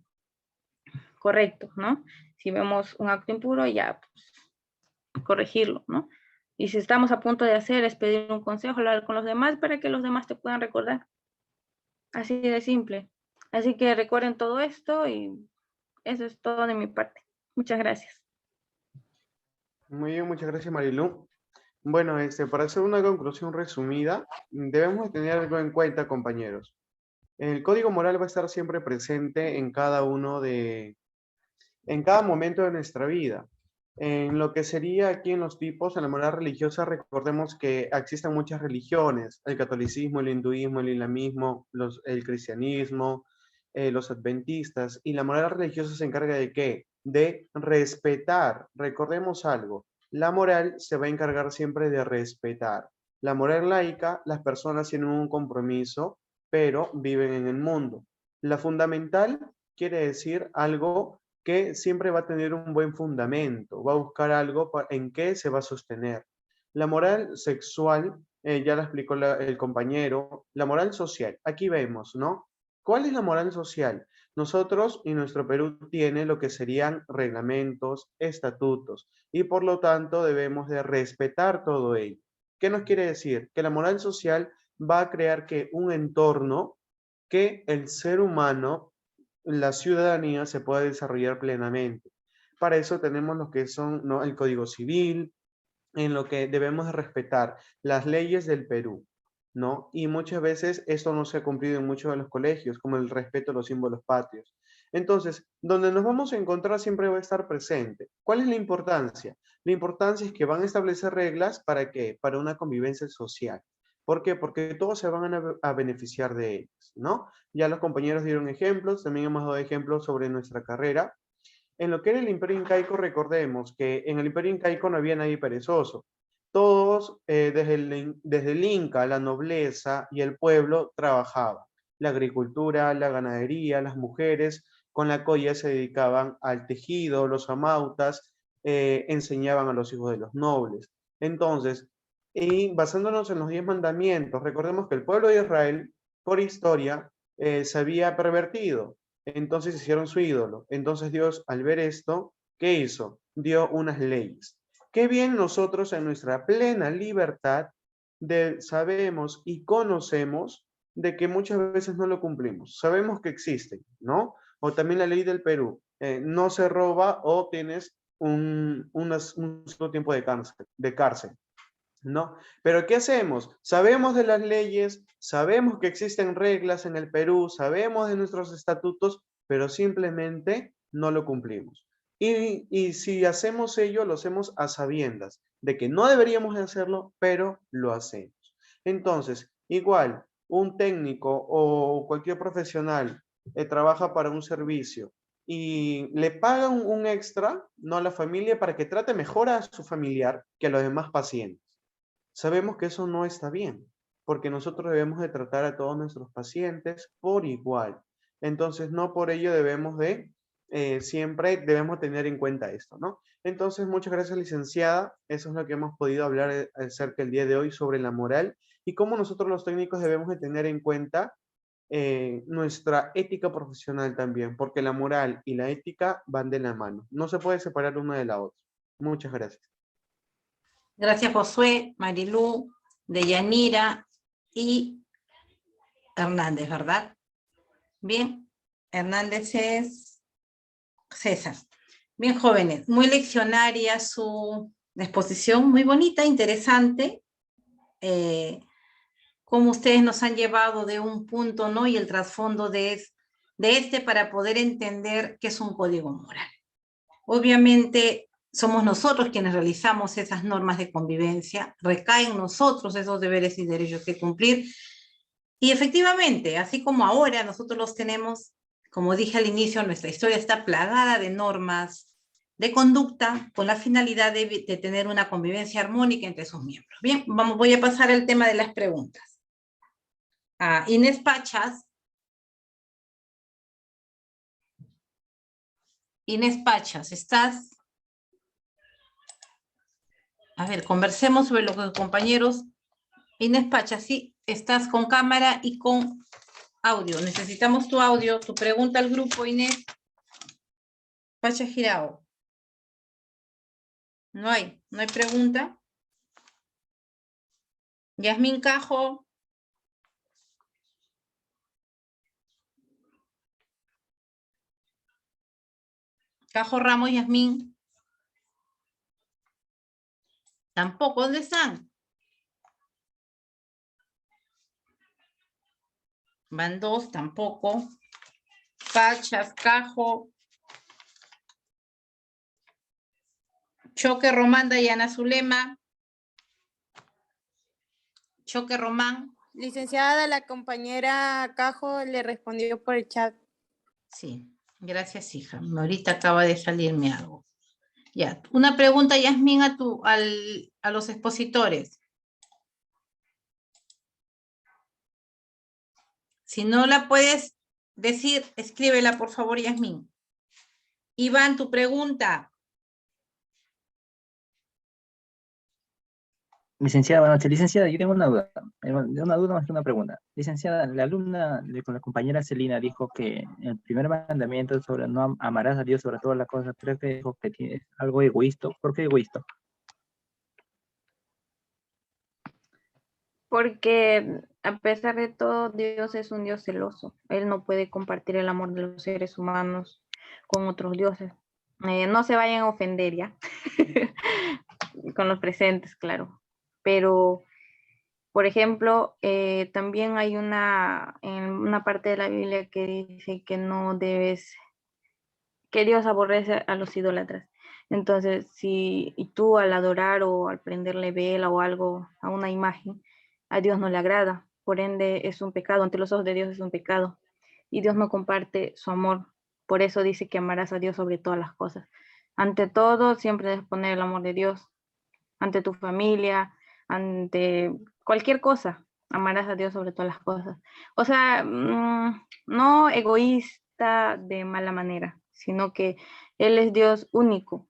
correctos, ¿no? Si vemos un acto impuro, ya, pues, corregirlo, ¿no? Y si estamos a punto de hacer, es pedir un consejo, hablar con los demás para que los demás te puedan recordar. Así de simple. Así que recuerden todo esto y eso es todo de mi parte. Muchas gracias. Muy bien, muchas gracias, Marilu. Bueno, para hacer una conclusión resumida, debemos tener algo en cuenta, compañeros. El código moral va a estar siempre presente en cada momento de nuestra vida. En lo que sería aquí en los tipos, en la moral religiosa, recordemos que existen muchas religiones, el catolicismo, el hinduismo, el islamismo, el cristianismo, los adventistas, y la moral religiosa se encarga de ¿qué? De respetar. Recordemos algo, la moral se va a encargar siempre de respetar. La moral laica, las personas tienen un compromiso, pero viven en el mundo. La fundamental quiere decir algo que siempre va a tener un buen fundamento, va a buscar algo en qué se va a sostener. La moral sexual, ya la explicó el compañero, la moral social, aquí vemos, ¿no? ¿Cuál es la moral social? Nosotros y nuestro Perú tiene lo que serían reglamentos, estatutos, y por lo tanto debemos de respetar todo ello. ¿Qué nos quiere decir? Que la moral social va a crear que un entorno que el ser humano, la ciudadanía, se pueda desarrollar plenamente. Para eso tenemos lo que son, ¿no?, el Código Civil, en lo que debemos de respetar las leyes del Perú, ¿no? Y muchas veces esto no se ha cumplido en muchos de los colegios, como el respeto a los símbolos patrios. Entonces, donde nos vamos a encontrar siempre va a estar presente. ¿Cuál es la importancia? La importancia es que van a establecer reglas ¿para qué? Para una convivencia social. ¿Por qué? Porque todos se van a beneficiar de ellas, ¿no? Ya los compañeros dieron ejemplos, también hemos dado ejemplos sobre nuestra carrera. En lo que era el Imperio Incaico, recordemos que en el Imperio Incaico no había nadie perezoso. Todos, desde el Inca, la nobleza y el pueblo trabajaban. La agricultura, la ganadería, las mujeres con la colla se dedicaban al tejido, los amautas enseñaban a los hijos de los nobles. Entonces, y basándonos en los 10 mandamientos, recordemos que el pueblo de Israel, por historia, se había pervertido. Entonces hicieron su ídolo. Entonces Dios, al ver esto, ¿qué hizo? Dio unas leyes. Qué bien nosotros en nuestra plena libertad sabemos y conocemos de que muchas veces no lo cumplimos. Sabemos que existen, ¿no? O también la ley del Perú. No se roba o tienes un solo tiempo de cárcel. ¿No? Pero ¿qué hacemos? Sabemos de las leyes, sabemos que existen reglas en el Perú, sabemos de nuestros estatutos, pero simplemente no lo cumplimos. Y si hacemos ello, lo hacemos a sabiendas de que no deberíamos de hacerlo, pero lo hacemos. Entonces, igual, un técnico o cualquier profesional trabaja para un servicio y le paga un extra, ¿no?, a la familia para que trate mejor a su familiar que a los demás pacientes. Sabemos que eso no está bien, porque nosotros debemos de tratar a todos nuestros pacientes por igual. Entonces, no por ello debemos de, siempre debemos tener en cuenta esto, ¿no? Entonces, muchas gracias, licenciada. Eso es lo que hemos podido hablar acerca el día de hoy sobre la moral y cómo nosotros los técnicos debemos de tener en cuenta nuestra ética profesional también, porque la moral y la ética van de la mano. No se puede separar una de la otra. Muchas gracias. Gracias, Josué, Marilú, Deyanira y Hernández, ¿verdad? Bien, Hernández es César. Bien, jóvenes, muy leccionaria su exposición, muy bonita, interesante. cómo ustedes nos han llevado de un punto, ¿no? Y el trasfondo de este para poder entender qué es un código moral. Obviamente somos nosotros quienes realizamos esas normas de convivencia, recaen en nosotros esos deberes y derechos que cumplir, y efectivamente, así como ahora nosotros los tenemos, como dije al inicio, nuestra historia está plagada de normas de conducta con la finalidad de tener una convivencia armónica entre sus miembros. Bien, voy a pasar al tema de las preguntas. Inés Pachas. Inés Pachas, ¿estás? A ver, conversemos sobre lo que los compañeros. Inés Pachas, sí, estás con cámara y con audio. Necesitamos tu audio, tu pregunta al grupo, Inés. Pachas Girao. No hay pregunta. Yasmín Cajo. Cajo Ramos, Yasmín. Tampoco, ¿dónde están? Van dos, tampoco. Pachas, Cajo. Choque Román, Dayana Zulema. Choque Román. Licenciada, la compañera Cajo le respondió por el chat. Sí, gracias, hija. Ahorita acaba de salirme algo. Ya, una pregunta, Yasmín, a los expositores. Si no la puedes decir, escríbela, por favor, Yasmín. Iván, tu pregunta. Licenciada, buenas noches. Licenciada, yo tengo una duda. Una duda más que una pregunta. Licenciada, la alumna con la compañera Celina dijo que el primer mandamiento sobre no amarás a Dios sobre todas las cosas, creo que dijo que es algo egoísta. ¿Por qué egoísta? Porque a pesar de todo, Dios es un Dios celoso. Él no puede compartir el amor de los seres humanos con otros dioses. No se vayan a ofender ya, con los presentes, claro. Pero, por ejemplo, también hay en una parte de la Biblia que dice que no debes, que Dios aborrece a los idólatras. Entonces, si tú al adorar o al prenderle vela o algo a una imagen, a Dios no le agrada, por ende es un pecado, ante los ojos de Dios es un pecado, y Dios no comparte su amor. Por eso dice que amarás a Dios sobre todas las cosas. Ante todo, siempre debes poner el amor de Dios, ante tu familia, ante cualquier cosa, amarás a Dios sobre todas las cosas. O sea, no egoísta de mala manera, sino que Él es Dios único.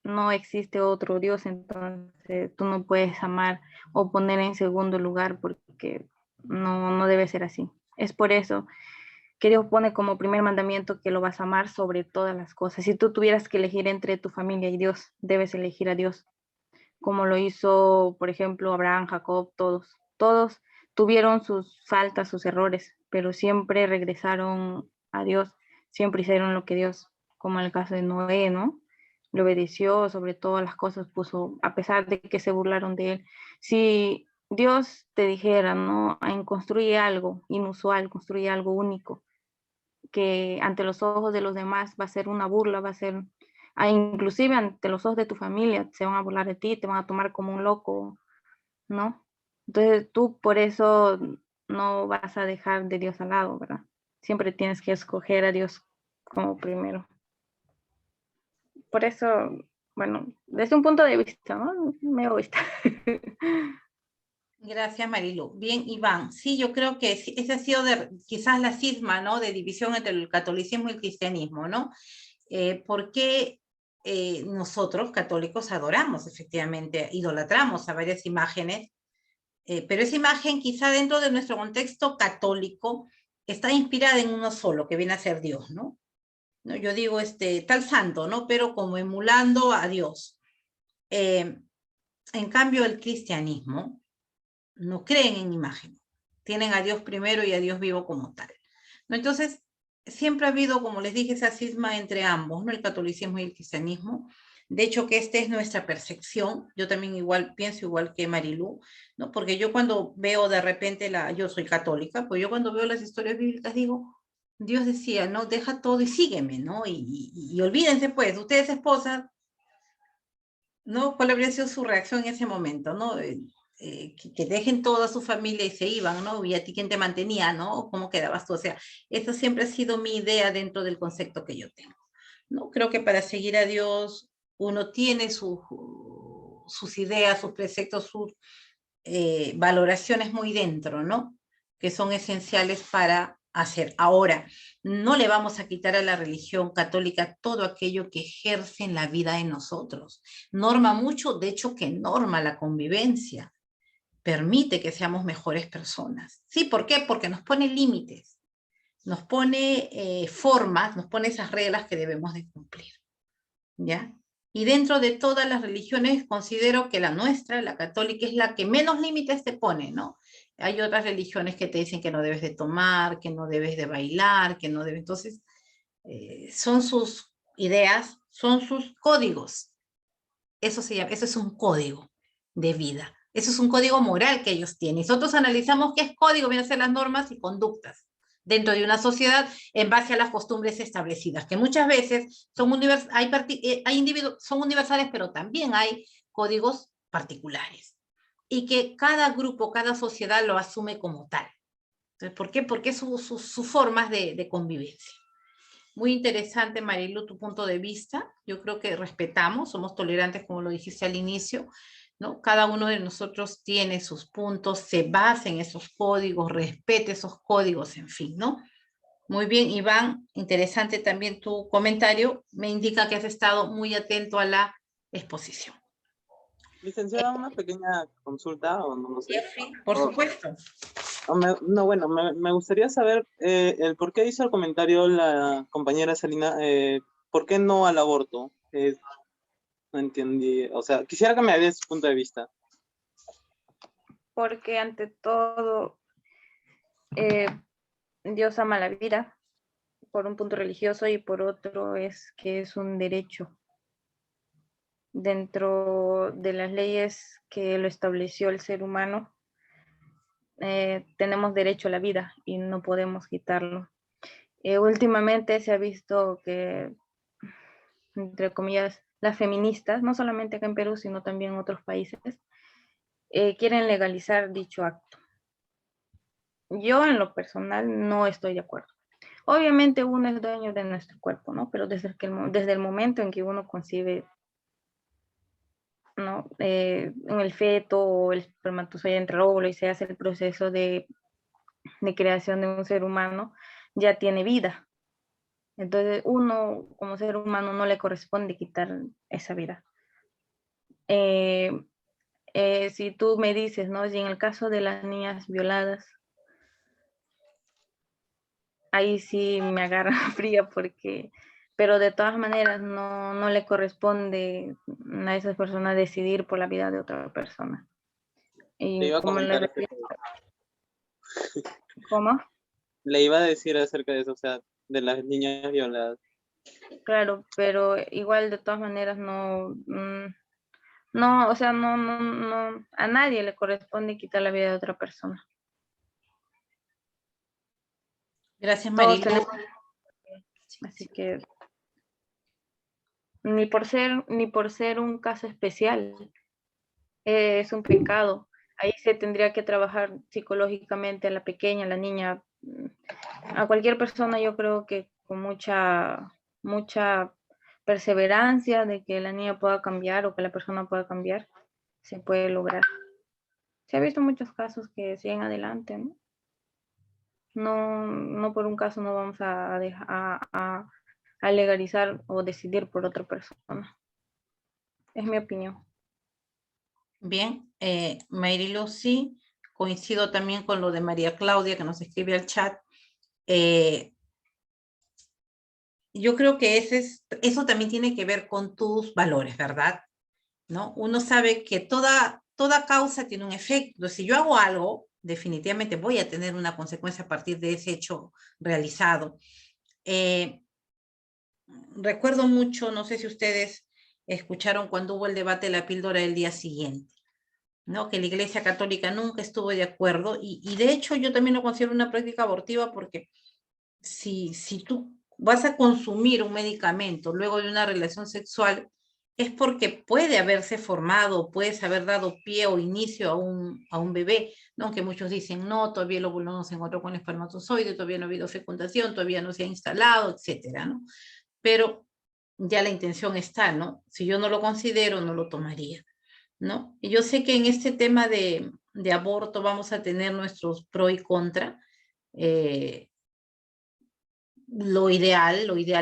No existe otro Dios, entonces tú no puedes amar o poner en segundo lugar porque no debe ser así. Es por eso que Dios pone como primer mandamiento que lo vas a amar sobre todas las cosas. Si tú tuvieras que elegir entre tu familia y Dios, debes elegir a Dios, como lo hizo, por ejemplo, Abraham, Jacob, todos tuvieron sus faltas, sus errores, pero siempre regresaron a Dios, siempre hicieron lo que Dios, como en el caso de Noé, ¿no? Le obedeció, sobre todas las cosas puso, a pesar de que se burlaron de él. Si Dios te dijera, ¿no? En construir algo inusual, construir algo único, que ante los ojos de los demás va a ser una burla, va a ser, inclusive ante los ojos de tu familia, se van a burlar de ti, te van a tomar como un loco, ¿no? Entonces tú por eso no vas a dejar de Dios al lado, ¿verdad? Siempre tienes que escoger a Dios como primero. Por eso, bueno, desde un punto de vista, ¿no? Me egoísta. Gracias, Marilu. Bien, Iván. Sí, yo creo que ese ha sido quizás la cisma, ¿no? De división entre el catolicismo y el cristianismo, ¿no? Porque nosotros, católicos, adoramos, efectivamente, idolatramos a varias imágenes, pero esa imagen, quizá dentro de nuestro contexto católico, está inspirada en uno solo, que viene a ser Dios, ¿no? Yo digo, tal santo, ¿no? Pero como emulando a Dios. En cambio, el cristianismo no creen en imagen, tienen a Dios primero y a Dios vivo como tal, ¿no? Entonces, siempre ha habido, como les dije, esa cisma entre ambos, ¿no? El catolicismo y el cristianismo. De hecho, que esta es nuestra percepción. Yo también igual pienso igual que Marilú, ¿no? Porque yo cuando veo de repente, yo soy católica, pues yo cuando veo las historias bíblicas digo, Dios decía, ¿no? Deja todo y sígueme, ¿no? Y olvídense, pues, ustedes esposas, ¿no? ¿Cuál habría sido su reacción en ese momento, ¿no? Que dejen toda su familia y se iban, ¿no? Y a ti quién te mantenía, ¿no? ¿Cómo quedabas tú? O sea, esa siempre ha sido mi idea dentro del concepto que yo tengo, ¿no? Creo que para seguir a Dios uno tiene sus ideas, sus preceptos, sus valoraciones muy dentro, ¿no? Que son esenciales para hacer. Ahora, no le vamos a quitar a la religión católica todo aquello que ejerce en la vida de nosotros. Norma mucho, de hecho que norma la convivencia, permite que seamos mejores personas. ¿Sí? ¿Por qué? Porque nos pone límites, nos pone formas, nos pone esas reglas que debemos de cumplir. ¿Ya? Y dentro de todas las religiones considero que la nuestra, la católica, es la que menos límites te pone, ¿no? Hay otras religiones que te dicen que no debes de tomar, que no debes de bailar, que no debes... Entonces, son sus ideas, son sus códigos. Eso es un código de vida. Eso es un código moral que ellos tienen. Nosotros analizamos qué es código, vienen a ser las normas y conductas dentro de una sociedad en base a las costumbres establecidas, que muchas veces son, son universales, pero también hay códigos particulares. Y que cada grupo, cada sociedad lo asume como tal. Entonces, ¿por qué? Porque sus formas de convivencia. Muy interesante, Marilu, tu punto de vista. Yo creo que respetamos, somos tolerantes, como lo dijiste al inicio, ¿no? Cada uno de nosotros tiene sus puntos, se basa en esos códigos, respete esos códigos, en fin, ¿no? Muy bien, Iván, interesante también tu comentario. Me indica que has estado muy atento a la exposición. Licenciada, una pequeña consulta, o no lo sé. Jeffrey, por supuesto. Bueno, me gustaría saber el por qué hizo el comentario la compañera Celina, ¿por qué no al aborto? No entendí, o sea, quisiera que me dé su punto de vista. Porque ante todo, Dios ama la vida, por un punto religioso, y por otro es que es un derecho. Dentro de las leyes que lo estableció el ser humano, tenemos derecho a la vida y no podemos quitarlo. Últimamente se ha visto que, entre comillas, las feministas, no solamente acá en Perú, sino también en otros países, quieren legalizar dicho acto. Yo en lo personal no estoy de acuerdo. Obviamente uno es dueño de nuestro cuerpo, ¿no? Pero desde el momento en que uno concibe, ¿no? En el feto o el espermatozoide entre el óvulo y se hace el proceso de creación de un ser humano, ya tiene vida. Entonces uno como ser humano no le corresponde quitar esa vida. Si tú me dices, ¿no? Si en el caso de las niñas violadas, ahí sí me agarra fría pero de todas maneras no le corresponde a esas personas decidir por la vida de otra persona. Le Y iba a como comentar ¿Cómo? Le iba a decir acerca de eso, o sea, de las niñas violadas. Claro, pero igual de todas maneras no, o sea, no, a nadie le corresponde quitar la vida de otra persona. Gracias, Todos Marilu. tenemos, así que ni por ser un caso especial, es un pecado. Ahí se tendría que trabajar psicológicamente a la pequeña, a la niña, a cualquier persona. Yo creo que con mucha perseverancia de que la niña pueda cambiar o que la persona pueda cambiar, se puede lograr. Se ha visto muchos casos que siguen adelante, ¿no? No por un caso no vamos a legalizar o decidir por otra persona. Es mi opinión. Bien, Marilu, sí, coincido también con lo de María Claudia que nos escribe al chat. Yo creo que eso también tiene que ver con tus valores, ¿verdad? ¿No? Uno sabe que toda causa tiene un efecto. Si yo hago algo, definitivamente voy a tener una consecuencia a partir de ese hecho realizado. Recuerdo mucho, no sé si ustedes escucharon cuando hubo el debate de la píldora del día siguiente, ¿no? Que la Iglesia Católica nunca estuvo de acuerdo, y de hecho yo también lo considero una práctica abortiva, porque si tú vas a consumir un medicamento luego de una relación sexual, es porque puede haberse formado, puedes haber dado pie o inicio a un bebé, ¿no? Aunque muchos dicen, no, todavía el óvulo no se encontró con el espermatozoide, todavía no ha habido fecundación, todavía no se ha instalado, etcétera, ¿no? Pero ya la intención está, ¿no? Si yo no lo considero, no lo tomaría, ¿no? Y yo sé que en este tema de aborto vamos a tener nuestros pro y contra. Lo ideal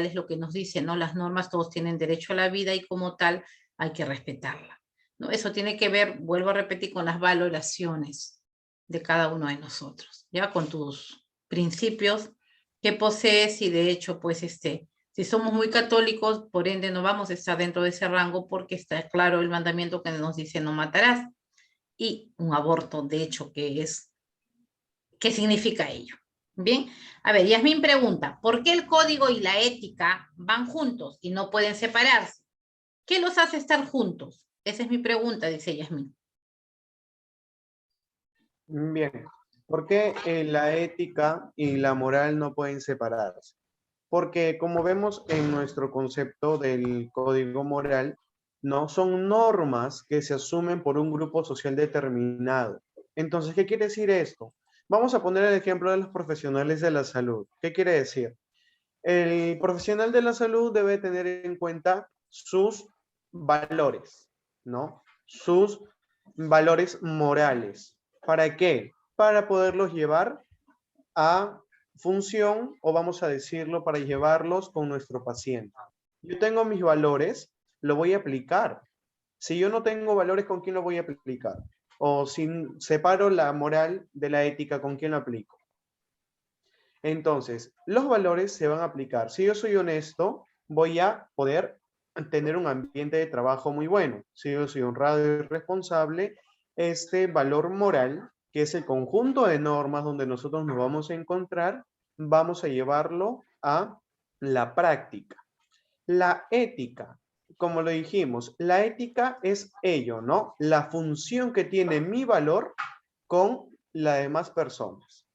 es lo que nos dicen, ¿no? Las normas, todos tienen derecho a la vida y como tal hay que respetarla, ¿no? Eso tiene que ver, vuelvo a repetir, con las valoraciones de cada uno de nosotros, ¿ya? Con tus principios que posees, y de hecho, pues, si somos muy católicos, por ende no vamos a estar dentro de ese rango, porque está claro el mandamiento que nos dice no matarás, y un aborto, de hecho, ¿qué significa ello? Bien, a ver, Yasmín pregunta, ¿por qué el código y la ética van juntos y no pueden separarse? ¿Qué los hace estar juntos? Esa es mi pregunta, dice Yasmín. Bien, ¿por qué la ética y la moral no pueden separarse? Porque como vemos en nuestro concepto del código moral, no son normas que se asumen por un grupo social determinado. Entonces, ¿qué quiere decir esto? Vamos a poner el ejemplo de los profesionales de la salud. ¿Qué quiere decir? El profesional de la salud debe tener en cuenta sus valores, ¿no? Sus valores morales. ¿Para qué? Para poderlos llevar a función, o vamos a decirlo, para llevarlos con nuestro paciente. Yo tengo mis valores, lo voy a aplicar. Si yo no tengo valores, ¿con quién lo voy a aplicar? O si separo la moral de la ética, ¿con quién lo aplico? Entonces, los valores se van a aplicar. Si yo soy honesto, voy a poder tener un ambiente de trabajo muy bueno. Si yo soy honrado y responsable, este valor moral, que es el conjunto de normas donde nosotros nos vamos a encontrar, vamos a llevarlo a la práctica. La ética, como lo dijimos, la ética es ello, ¿no? La función que tiene mi valor con las demás personas.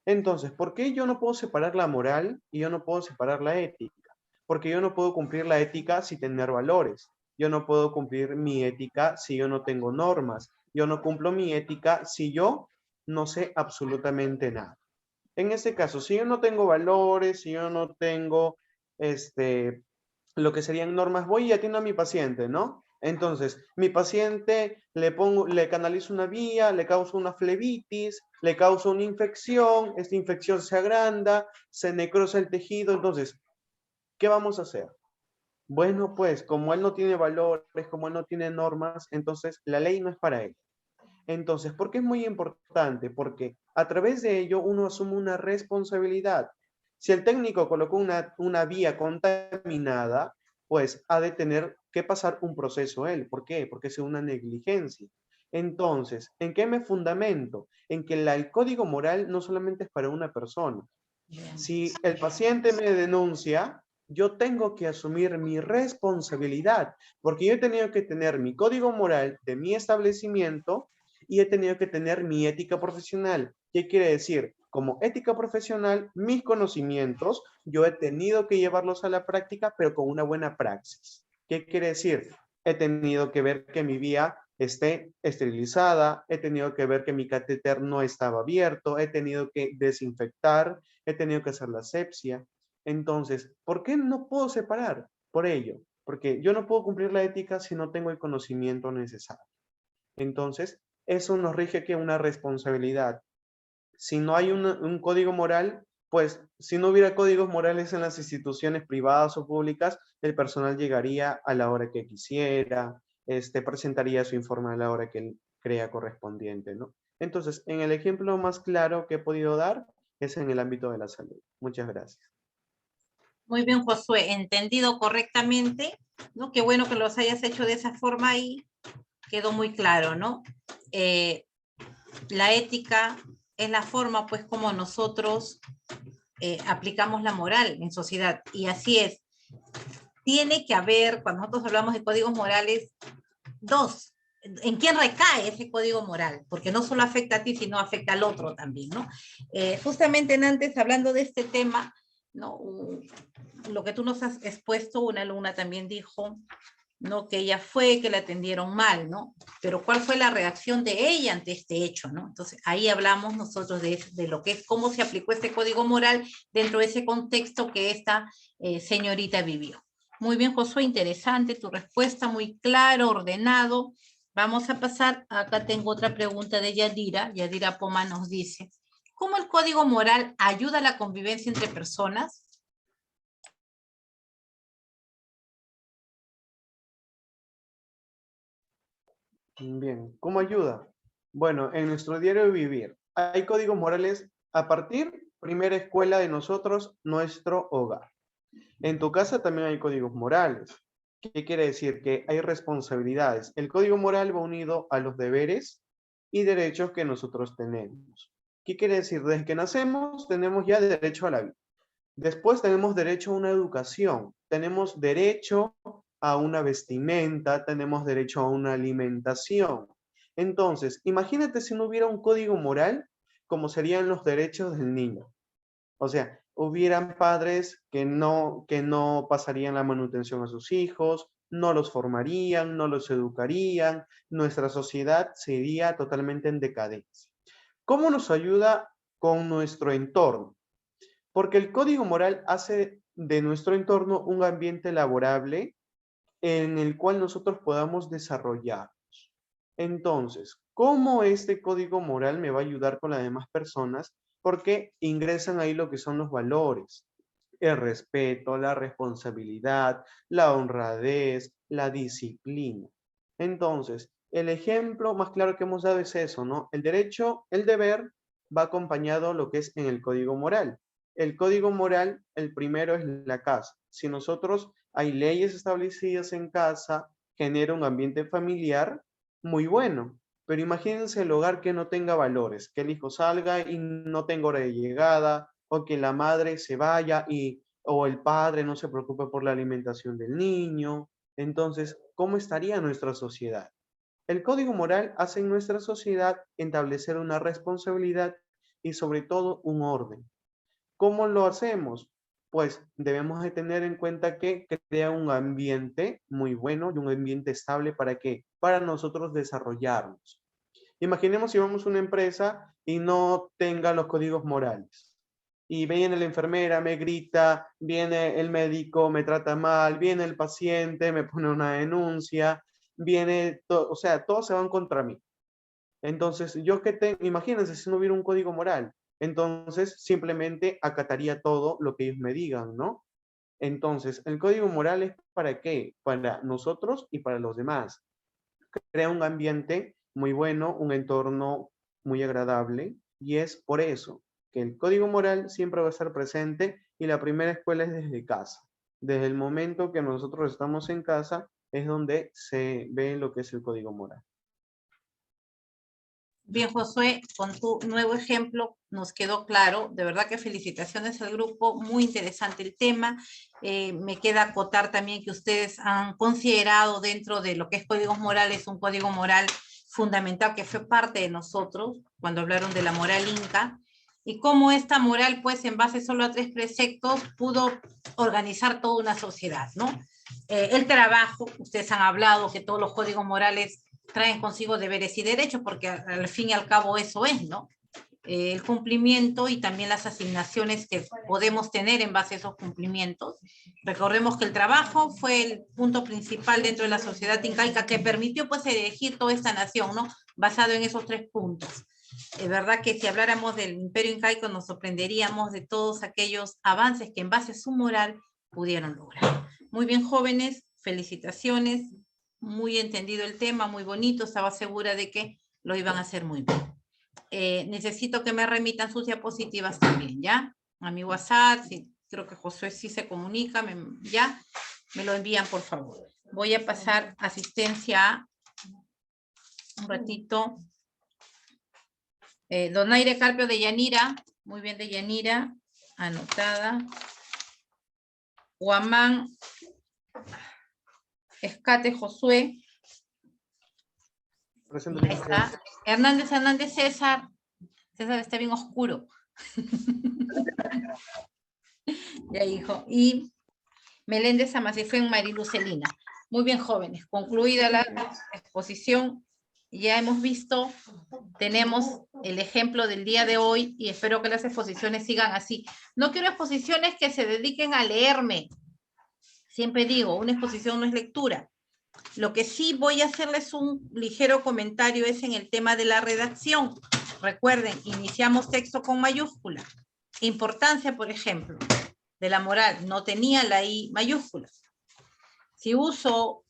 Entonces, ¿por qué yo no puedo separar la moral y yo no puedo separar la ética? Porque yo no puedo cumplir la ética sin tener valores. Yo no puedo cumplir mi ética si yo no tengo normas. Yo no cumplo mi ética si yo no sé absolutamente nada. En este caso, si yo no tengo valores, si yo no tengo lo que serían normas, voy y atiendo a mi paciente, ¿no? Entonces, mi paciente le canalizo una vía, le causa una flebitis, le causa una infección, esta infección se agranda, se necrosa el tejido. Entonces, ¿qué vamos a hacer? Bueno, pues como él no tiene valores, como él no tiene normas, entonces la ley no es para él. Entonces, ¿por qué es muy importante? Porque a través de ello uno asume una responsabilidad. Si el técnico colocó una vía contaminada, pues ha de tener que pasar un proceso él. ¿Por qué? Porque es una negligencia. Entonces, ¿en qué me fundamento? En que el código moral no solamente es para una persona. Si el paciente me denuncia, yo tengo que asumir mi responsabilidad, porque yo he tenido que tener mi código moral de mi establecimiento y he tenido que tener mi ética profesional. ¿Qué quiere decir? Como ética profesional, mis conocimientos, yo he tenido que llevarlos a la práctica, pero con una buena praxis. ¿Qué quiere decir? He tenido que ver que mi vía esté esterilizada, he tenido que ver que mi catéter no estaba abierto, he tenido que desinfectar, he tenido que hacer la asepsia. Entonces, ¿por qué no puedo separar? Por ello, porque yo no puedo cumplir la ética si no tengo el conocimiento necesario. Entonces, eso nos rige que una responsabilidad. Si no hay un código moral, pues si no hubiera códigos morales en las instituciones privadas o públicas, el personal llegaría a la hora que quisiera, presentaría su informe a la hora que él crea correspondiente, ¿no? Entonces, en el ejemplo más claro que he podido dar es en el ámbito de la salud. Muchas gracias. Muy bien, Josué, entendido correctamente, ¿no? Qué bueno que los hayas hecho de esa forma y quedó muy claro, ¿no? La ética es la forma, pues, como nosotros aplicamos la moral en sociedad, y así es. tiene que haber, cuando nosotros hablamos de códigos morales, dos. ¿En quién recae ese código moral? Porque no solo afecta a ti, sino afecta al otro también, ¿no? Justamente antes, hablando de este tema, ¿no? Lo que tú nos has expuesto, una alumna también dijo, ¿no? Que ella fue, que la atendieron mal, ¿no? Pero ¿cuál fue la reacción de ella ante este hecho, ¿no? Entonces, ahí hablamos nosotros de lo que es, cómo se aplicó este código moral dentro de ese contexto que esta señorita vivió. Muy bien, Josué, interesante tu respuesta, muy claro, ordenado. Vamos a pasar, acá tengo otra pregunta de Yadira. Yadira Poma nos dice, ¿cómo el código moral ayuda a la convivencia entre personas? Bien, ¿cómo ayuda? Bueno, en nuestro diario de vivir hay códigos morales a partir, primera escuela de nosotros, nuestro hogar. En tu casa también hay códigos morales. ¿Qué quiere decir? Que hay responsabilidades. El código moral va unido a los deberes y derechos que nosotros tenemos. ¿Qué quiere decir? Desde que nacemos tenemos ya derecho a la vida. Después tenemos derecho a una educación, tenemos derecho a una vestimenta, tenemos derecho a una alimentación. Entonces, imagínate si no hubiera un código moral, como serían los derechos del niño. O sea, hubieran padres que no pasarían la manutención a sus hijos, no los formarían, no los educarían, nuestra sociedad sería totalmente en decadencia. ¿Cómo nos ayuda con nuestro entorno? Porque el código moral hace de nuestro entorno un ambiente laborable en el cual nosotros podamos desarrollarnos. Entonces, ¿cómo este código moral me va a ayudar con las demás personas? Porque ingresan ahí lo que son los valores, el respeto, la responsabilidad, la honradez, la disciplina. Entonces, el ejemplo más claro que hemos dado es eso, ¿no? El derecho, el deber va acompañado de lo que es en el código moral. El código moral, el primero es la casa. Si nosotros hay leyes establecidas en casa, genera un ambiente familiar muy bueno. Pero imagínense el hogar que no tenga valores, que el hijo salga y no tenga hora de llegada, o que la madre se vaya o el padre no se preocupe por la alimentación del niño. Entonces, ¿cómo estaría nuestra sociedad? El código moral hace en nuestra sociedad establecer una responsabilidad y sobre todo un orden. ¿Cómo lo hacemos? Pues debemos de tener en cuenta que crea un ambiente muy bueno y un ambiente estable para que para nosotros desarrollarnos. Imaginemos si vamos a una empresa y no tenga los códigos morales. Y viene la enfermera, me grita, viene el médico, me trata mal, viene el paciente, me pone una denuncia, o sea, todos se van contra mí. Entonces, imagínense si no hubiera un código moral, entonces simplemente acataría todo lo que ellos me digan, ¿no? Entonces, el código moral es ¿para qué? Para nosotros y para los demás. Crea un ambiente muy bueno, un entorno muy agradable, y es por eso que el código moral siempre va a estar presente y la primera escuela es desde casa. Desde el momento que nosotros estamos en casa es donde se ve lo que es el código moral. Bien, Josué, con tu nuevo ejemplo nos quedó claro. De verdad que felicitaciones al grupo, muy interesante el tema. Me queda acotar también que ustedes han considerado dentro de lo que es códigos morales un código moral fundamental que fue parte de nosotros cuando hablaron de la moral inca, y cómo esta moral, pues en base solo a 3 preceptos, pudo organizar toda una sociedad, ¿no? El trabajo, ustedes han hablado que todos los códigos morales traen consigo deberes y derechos, porque al fin y al cabo eso es, ¿no? El cumplimiento y también las asignaciones que podemos tener en base a esos cumplimientos. Recordemos que el trabajo fue el punto principal dentro de la sociedad incaica que permitió pues elegir toda esta nación, ¿no? Basado en esos 3 puntos. Es verdad que si habláramos del imperio incaico nos sorprenderíamos de todos aquellos avances que en base a su moral pudieron lograr. Muy bien, jóvenes, felicitaciones, muy entendido el tema, muy bonito, estaba segura de que lo iban a hacer muy bien. Necesito que me remitan sus diapositivas también, ¿ya? A mi WhatsApp, creo que Josué sí se comunica, ¿ya? Me lo envían, por favor. Voy a pasar asistencia un ratito. Donaire Carpio de Yanira, muy bien de Yanira, anotada. Guamán Escate Josué. Presente, Ahí está. Hernández César. César está bien oscuro. Ya, hijo. Y Meléndez Amacifén Marilu Celina. Muy bien, jóvenes. Concluida la exposición, ya hemos visto, tenemos el ejemplo del día de hoy y espero que las exposiciones sigan así. No quiero exposiciones que se dediquen a leerme. Siempre digo, una exposición no es lectura. Lo que sí voy a hacerles un ligero comentario es en el tema de la redacción. Recuerden, iniciamos texto con mayúscula. Importancia, por ejemplo, de la moral, no tenía la I mayúscula. Si uso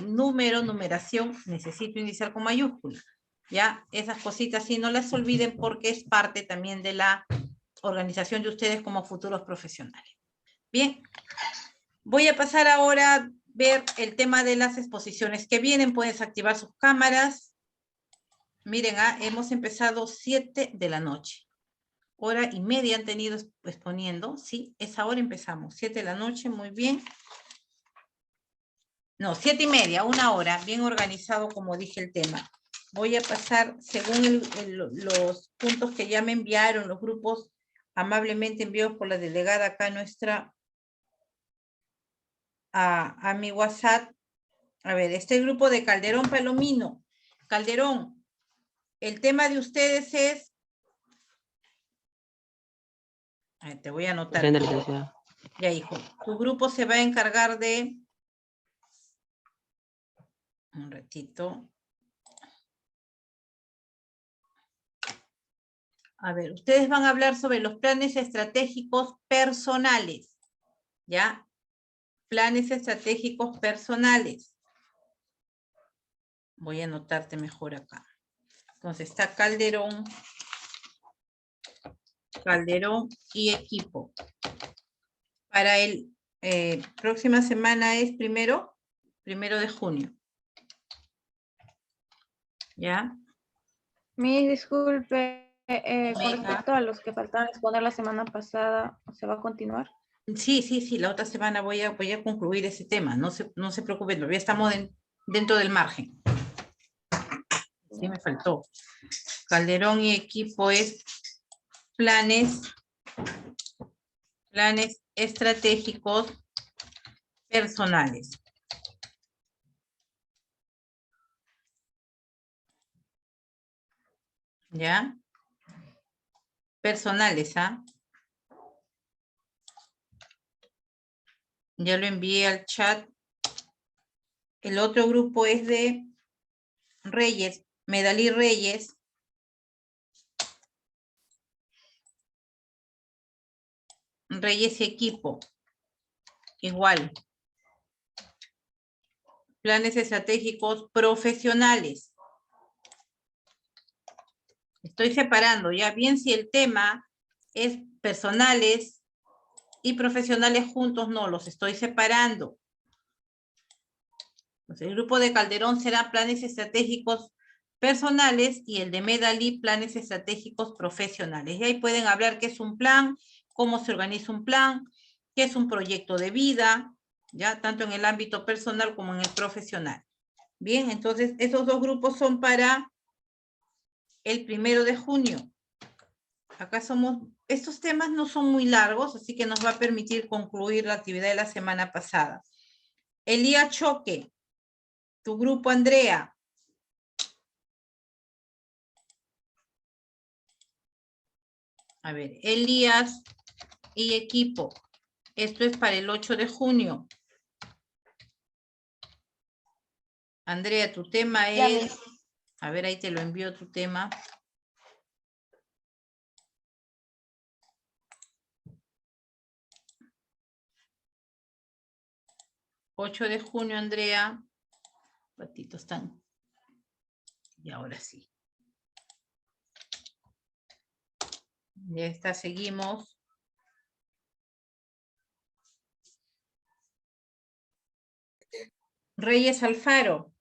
numeración, necesito iniciar con mayúscula. ¿Ya? Esas cositas sí no las olviden porque es parte también de la organización de ustedes como futuros profesionales. Bien, voy a pasar ahora a ver el tema de las exposiciones que vienen. Pueden activar sus cámaras. Miren, hemos empezado 7 de la noche. Hora y media han tenido exponiendo. Sí, esa hora empezamos. 7 de la noche, muy bien. No, 7:30, 1 hora. Bien organizado, como dije el tema. Voy a pasar, según los puntos que ya me enviaron, los grupos amablemente enviados por la delegada acá nuestra, a mi WhatsApp. A ver, este grupo de Calderón Palomino. Calderón, el tema de ustedes es... A ver, te voy a anotar. Ya, hijo. Tu grupo se va a encargar de... Un ratito. A ver, ustedes van a hablar sobre los planes estratégicos personales. ¿Ya? Planes estratégicos personales. Voy a anotarte mejor acá. Entonces está Calderón y equipo. Para el próxima semana es primero de junio. ¿Ya? Mi disculpe, con respecto a los que faltaban exponer la semana pasada, ¿se va a continuar? Sí, la otra semana voy a concluir ese tema. No se preocupen, todavía estamos dentro del margen. Sí, me faltó. Calderón y equipo es planes estratégicos personales. ¿Ya? Personales, ¿ah? Ya lo envié al chat. El otro grupo es de Reyes, Medalí Reyes. Reyes y equipo. Igual. Planes estratégicos profesionales. Estoy separando, ya bien si el tema es personales y profesionales juntos, no, los estoy separando. Entonces, el grupo de Calderón será planes estratégicos personales y el de Medalí planes estratégicos profesionales. Y ahí pueden hablar qué es un plan, cómo se organiza un plan, qué es un proyecto de vida, ya tanto en el ámbito personal como en el profesional. Bien, entonces esos dos grupos son para el 1 de junio. Acá estos temas no son muy largos, así que nos va a permitir concluir la actividad de la semana pasada. Elías Choque, tu grupo Andrea. A ver, Elías y equipo. Esto es para el 8 de junio. Andrea, tu tema es... A ver, ahí te lo envío tu tema. ...8 de junio, Andrea. Ratitos están. Y ahora sí. Ya está, seguimos. Reyes Alfaro.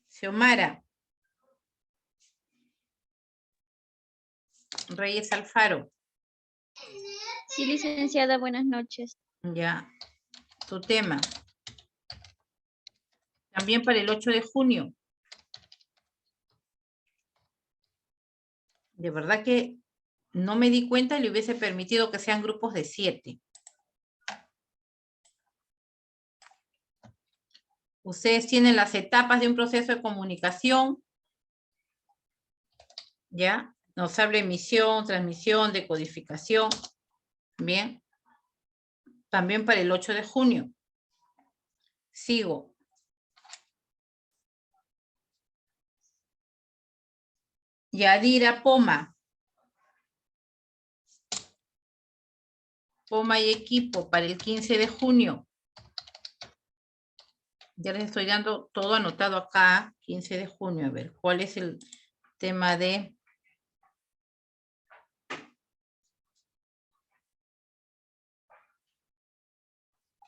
Xiomara. Reyes Alfaro. Sí, licenciada, buenas noches. Ya. Tu tema. También para el 8 de junio. De verdad que no me di cuenta y le hubiese permitido que sean grupos de 7. Ustedes tienen las etapas de un proceso de comunicación. ¿Ya? Nos habla emisión, transmisión, decodificación. Bien. También para el 8 de junio. Sigo. Yadira Poma. Poma y equipo para el 15 de junio. Ya les estoy dando todo anotado acá. 15 de junio. A ver, ¿cuál es el tema de...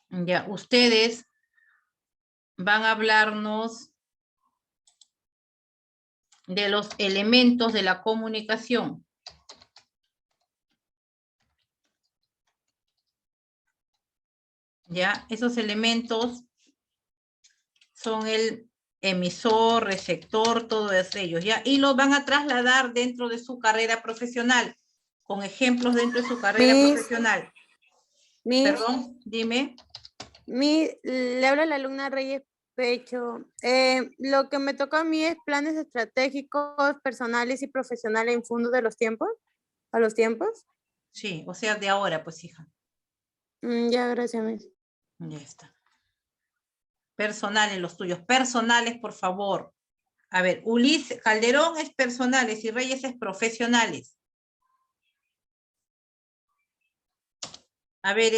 Ya, ustedes van a hablarnos de los elementos de la comunicación. Ya, esos elementos son el emisor, receptor, todos ellos, ¿ya? Y los van a trasladar dentro de su carrera profesional, con ejemplos dentro de su carrera profesional. Perdón, dime. Le habla la alumna Reyes Pecho. Lo que me toca a mí es planes estratégicos, personales y profesionales en fundos de los tiempos, a los tiempos. Sí, o sea, de ahora, pues, hija. Ya, gracias, Miss. Ya está. Personales, los tuyos. Personales, por favor. A ver, Ulises Calderón es personales y Reyes es profesionales. A ver,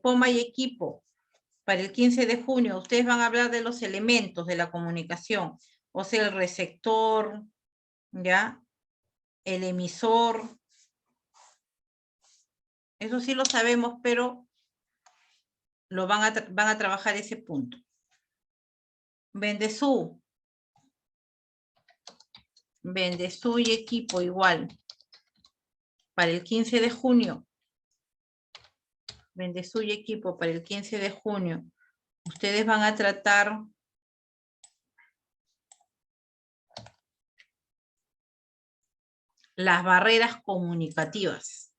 Poma y equipo. Para el 15 de junio, ustedes van a hablar de los elementos de la comunicación. O sea, el receptor, ¿ya? El emisor. Eso sí lo sabemos, pero lo van a trabajar ese punto. Bendezú. Bendezú y equipo igual. Para el 15 de junio. Bendezú y equipo para el 15 de junio. Ustedes van a tratar las barreras comunicativas.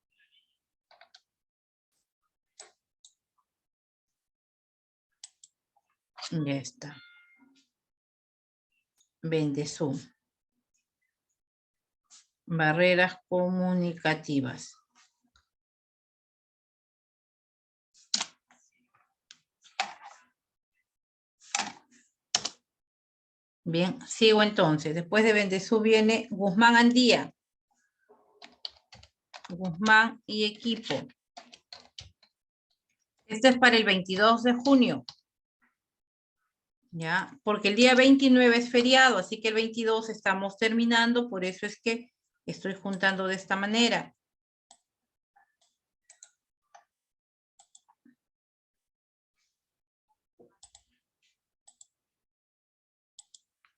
Ya está. Bendezú. Barreras comunicativas. Bien, sigo entonces. Después de Bendezú viene Guzmán Andía. Guzmán y equipo. Este es para el 22 de junio. ¿Ya? Porque el día 29 es feriado, así que el 22 estamos terminando, por eso es que estoy juntando de esta manera.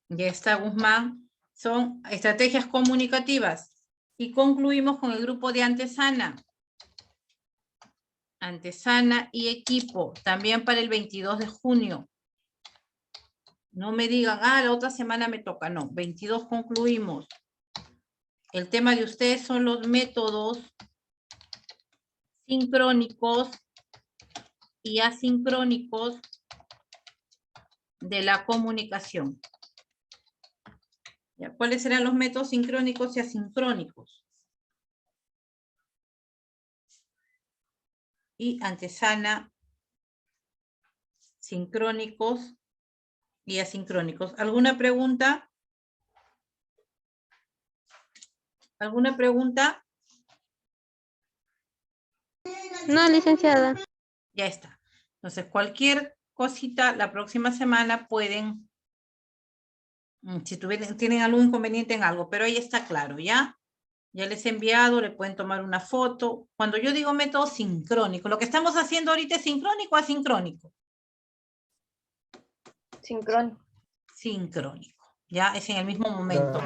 Ya está, Guzmán. Son estrategias comunicativas. Y concluimos con el grupo de antesana. Antesana y equipo, también para el 22 de junio. No me digan, la otra semana me toca. No, 22 concluimos. El tema de ustedes son los métodos sincrónicos y asincrónicos de la comunicación. ¿Ya? ¿Cuáles serán los métodos sincrónicos y asincrónicos? Y antesana, sincrónicos y asincrónicos. ¿Alguna pregunta? ¿Alguna pregunta? No, licenciada. Ya está. Entonces, cualquier cosita, la próxima semana pueden, si tienen algún inconveniente en algo, pero ahí está claro, ¿ya? Ya les he enviado, le pueden tomar una foto. Cuando yo digo método sincrónico, lo que estamos haciendo ahorita es sincrónico o asincrónico. Sincrónico. Sincrónico, ¿ya? Es en el mismo momento.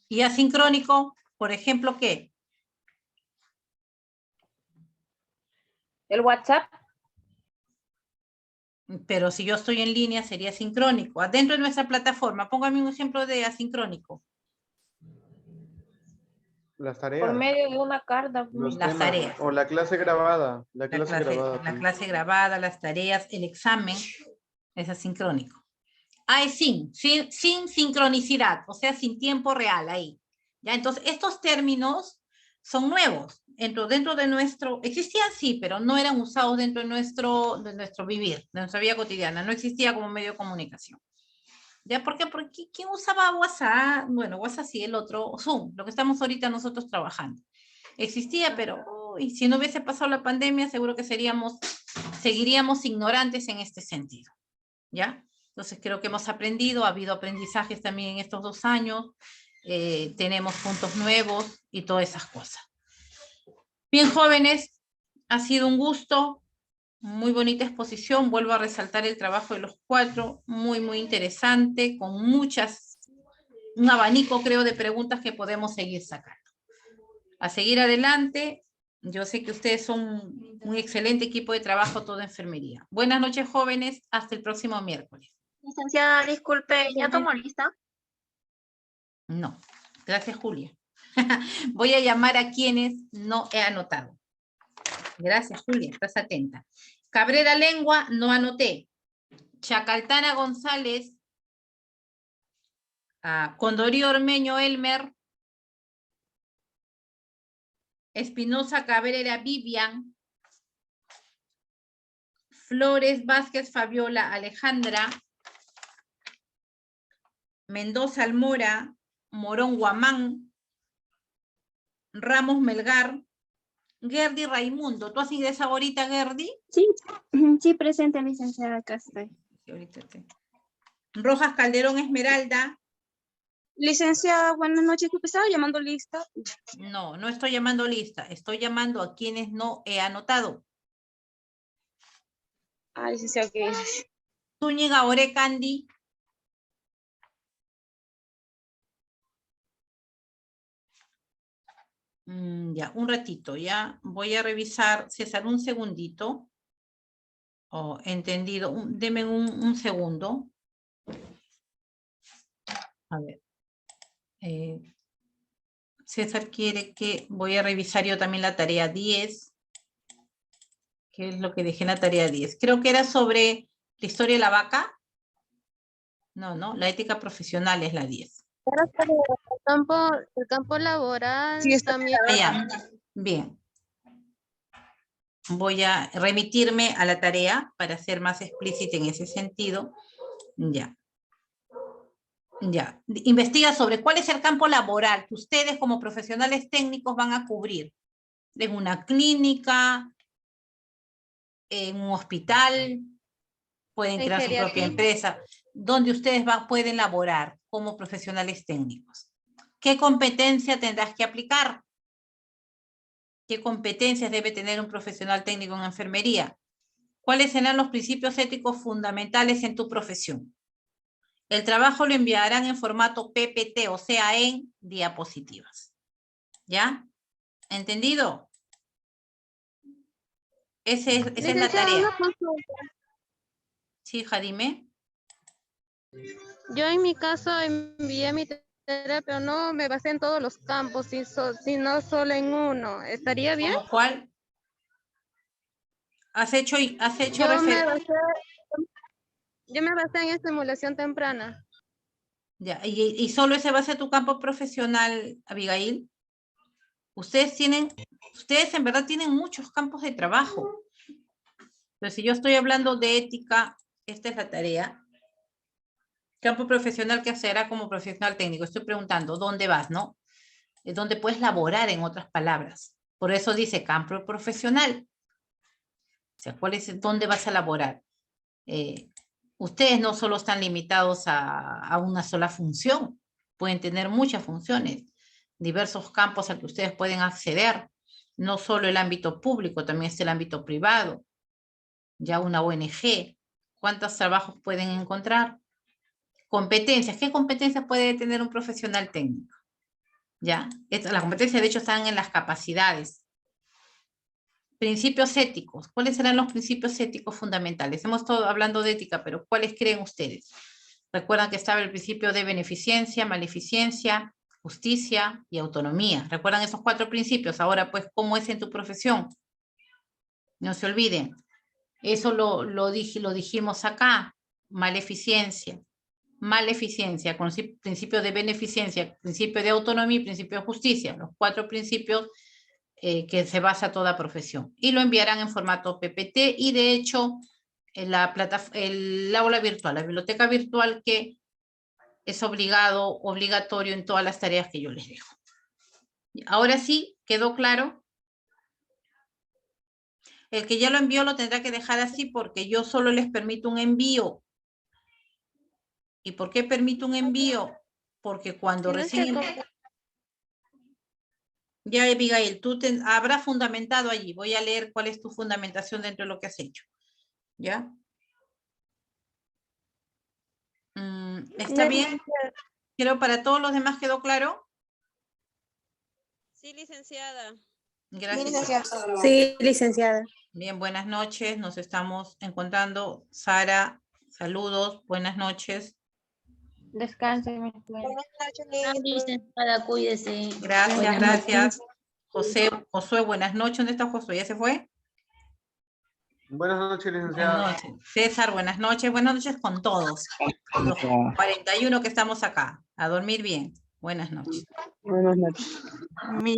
Y asincrónico, por ejemplo, ¿qué? El WhatsApp. Pero si yo estoy en línea sería sincrónico. Adentro de nuestra plataforma, póngame un ejemplo de asincrónico. Las Por tareas, medio de una carta. los Las temas, tareas. o la clase grabada. La La clase clase, grabada la también. clase grabada, las tareas, el examen, es asincrónico. Ah, es sin sincronicidad, o sea, sin tiempo real ahí. ¿Ya? Entonces, estos términos son nuevos. Dentro de nuestro, existían sí, pero no eran usados dentro de nuestro vivir, de nuestra vida cotidiana. No existía como medio de comunicación. ¿Ya? ¿Por qué? Porque ¿quién usaba WhatsApp? Bueno, WhatsApp sí, el otro, Zoom, lo que estamos ahorita nosotros trabajando. Existía, pero uy, si no hubiese pasado la pandemia, seguro que seguiríamos ignorantes en este sentido. ¿Ya? Entonces creo que hemos aprendido, ha habido aprendizajes también en estos 2 años, tenemos puntos nuevos y todas esas cosas. Bien, jóvenes, ha sido un gusto, muy bonita exposición, vuelvo a resaltar el trabajo de los 4, muy, muy interesante, con un abanico, creo, de preguntas que podemos seguir sacando. A seguir adelante, yo sé que ustedes son un excelente equipo de trabajo, toda enfermería. Buenas noches, jóvenes, hasta el próximo miércoles. Licenciada, disculpe, ¿ya tomó lista? No, gracias, Julia. Voy a llamar a quienes no he anotado. Gracias, Julia, estás atenta. Cabrera Lengua, no anoté. Chacaltana González, Condorí Ormeño Elmer, Espinosa Cabrera Vivian, Flores Vázquez Fabiola Alejandra, Mendoza Almora, Morón Guamán, Ramos Melgar, Gerdi Raimundo. ¿Tú has ingresado ahorita, Gerdi? Sí, sí, presente, licenciada, acá estoy. Sí, ahorita Rojas Calderón Esmeralda. Licenciada, buenas noches, ¿tú estaba llamando lista? No, no estoy llamando lista, estoy llamando a quienes no he anotado. Licenciada, ¿qué? Zúñiga Ore Candy. Ya, un ratito, ya voy a revisar. César, un segundito. Oh, entendido. Deme un segundo. A ver. César quiere que voy a revisar yo también la tarea 10. ¿Qué es lo que dejé en la tarea 10? Creo que era sobre la historia de la vaca. No, la ética profesional es la 10. El campo laboral Sí, está también. Ya, bien. Voy a remitirme a la tarea para ser más explícita en ese sentido. Ya. Investiga sobre cuál es el campo laboral que ustedes como profesionales técnicos van a cubrir. En una clínica, en un hospital, pueden crear su propia empresa, donde ustedes pueden laborar como profesionales técnicos. ¿Qué competencia tendrás que aplicar? ¿Qué competencias debe tener un profesional técnico en enfermería? ¿Cuáles serán los principios éticos fundamentales en tu profesión? El trabajo lo enviarán en formato PPT, o sea, en diapositivas. ¿Ya? ¿Entendido? Esa es la tarea. Sí, hija, dime. Yo en mi caso envié mi tarea, pero no me basé en todos los campos, sino solo en uno. ¿Estaría bien? ¿Cómo cuál? ¿Has hecho Yo me basé en estimulación temprana. Ya, ¿y solo ese va a ser tu campo profesional, Abigail? Ustedes en verdad tienen muchos campos de trabajo. Pero si yo estoy hablando de ética, esta es la tarea. Campo profesional que será como profesional técnico. Estoy preguntando, ¿dónde vas, no? Es donde puedes laborar, en otras palabras. Por eso dice campo profesional. O sea, ¿dónde vas a laborar? Ustedes no solo están limitados a una sola función, pueden tener muchas funciones, diversos campos a que ustedes pueden acceder, no solo el ámbito público, también es el ámbito privado, ya una ONG. ¿Cuántos trabajos pueden encontrar? Competencias. ¿Qué competencias puede tener un profesional técnico? Ya, las competencias de hecho están en las capacidades. Principios éticos. ¿Cuáles serán los principios éticos fundamentales? Hemos estado hablando de ética, pero ¿cuáles creen ustedes? Recuerdan que estaba el principio de beneficencia, maleficencia, justicia y autonomía. ¿Recuerdan esos 4 principios? Ahora, pues, ¿cómo es en tu profesión? No se olviden. Eso lo dijimos acá. Maleficencia, con principio de beneficencia, principio de autonomía y principio de justicia. Los 4 principios que se basa toda profesión. Y lo enviarán en formato PPT y de hecho el aula virtual, la biblioteca virtual que es obligatorio en todas las tareas que yo les dejo. Ahora sí, ¿quedó claro? El que ya lo envió lo tendrá que dejar así porque yo solo les permito un envío. ¿Y por qué permito un envío? Porque cuando recién... Ya, Abigail, tú habrás fundamentado allí. Voy a leer cuál es tu fundamentación dentro de lo que has hecho. ¿Ya? ¿Está bien? Creo para todos los demás quedó claro. Sí, licenciada. Gracias. Sí, licenciada. Bien, buenas noches. Nos estamos encontrando. Sara, saludos. Buenas noches. Descansen. Licenciada, cuídese. Gracias, Buenas gracias. Josué, buenas noches. ¿Dónde está Josué? ¿Ya se fue? Buenas noches, licenciada. Buenas noches. César, buenas noches. Buenas noches con todos. Los 41 que estamos acá. A dormir bien. Buenas noches. Buenas noches.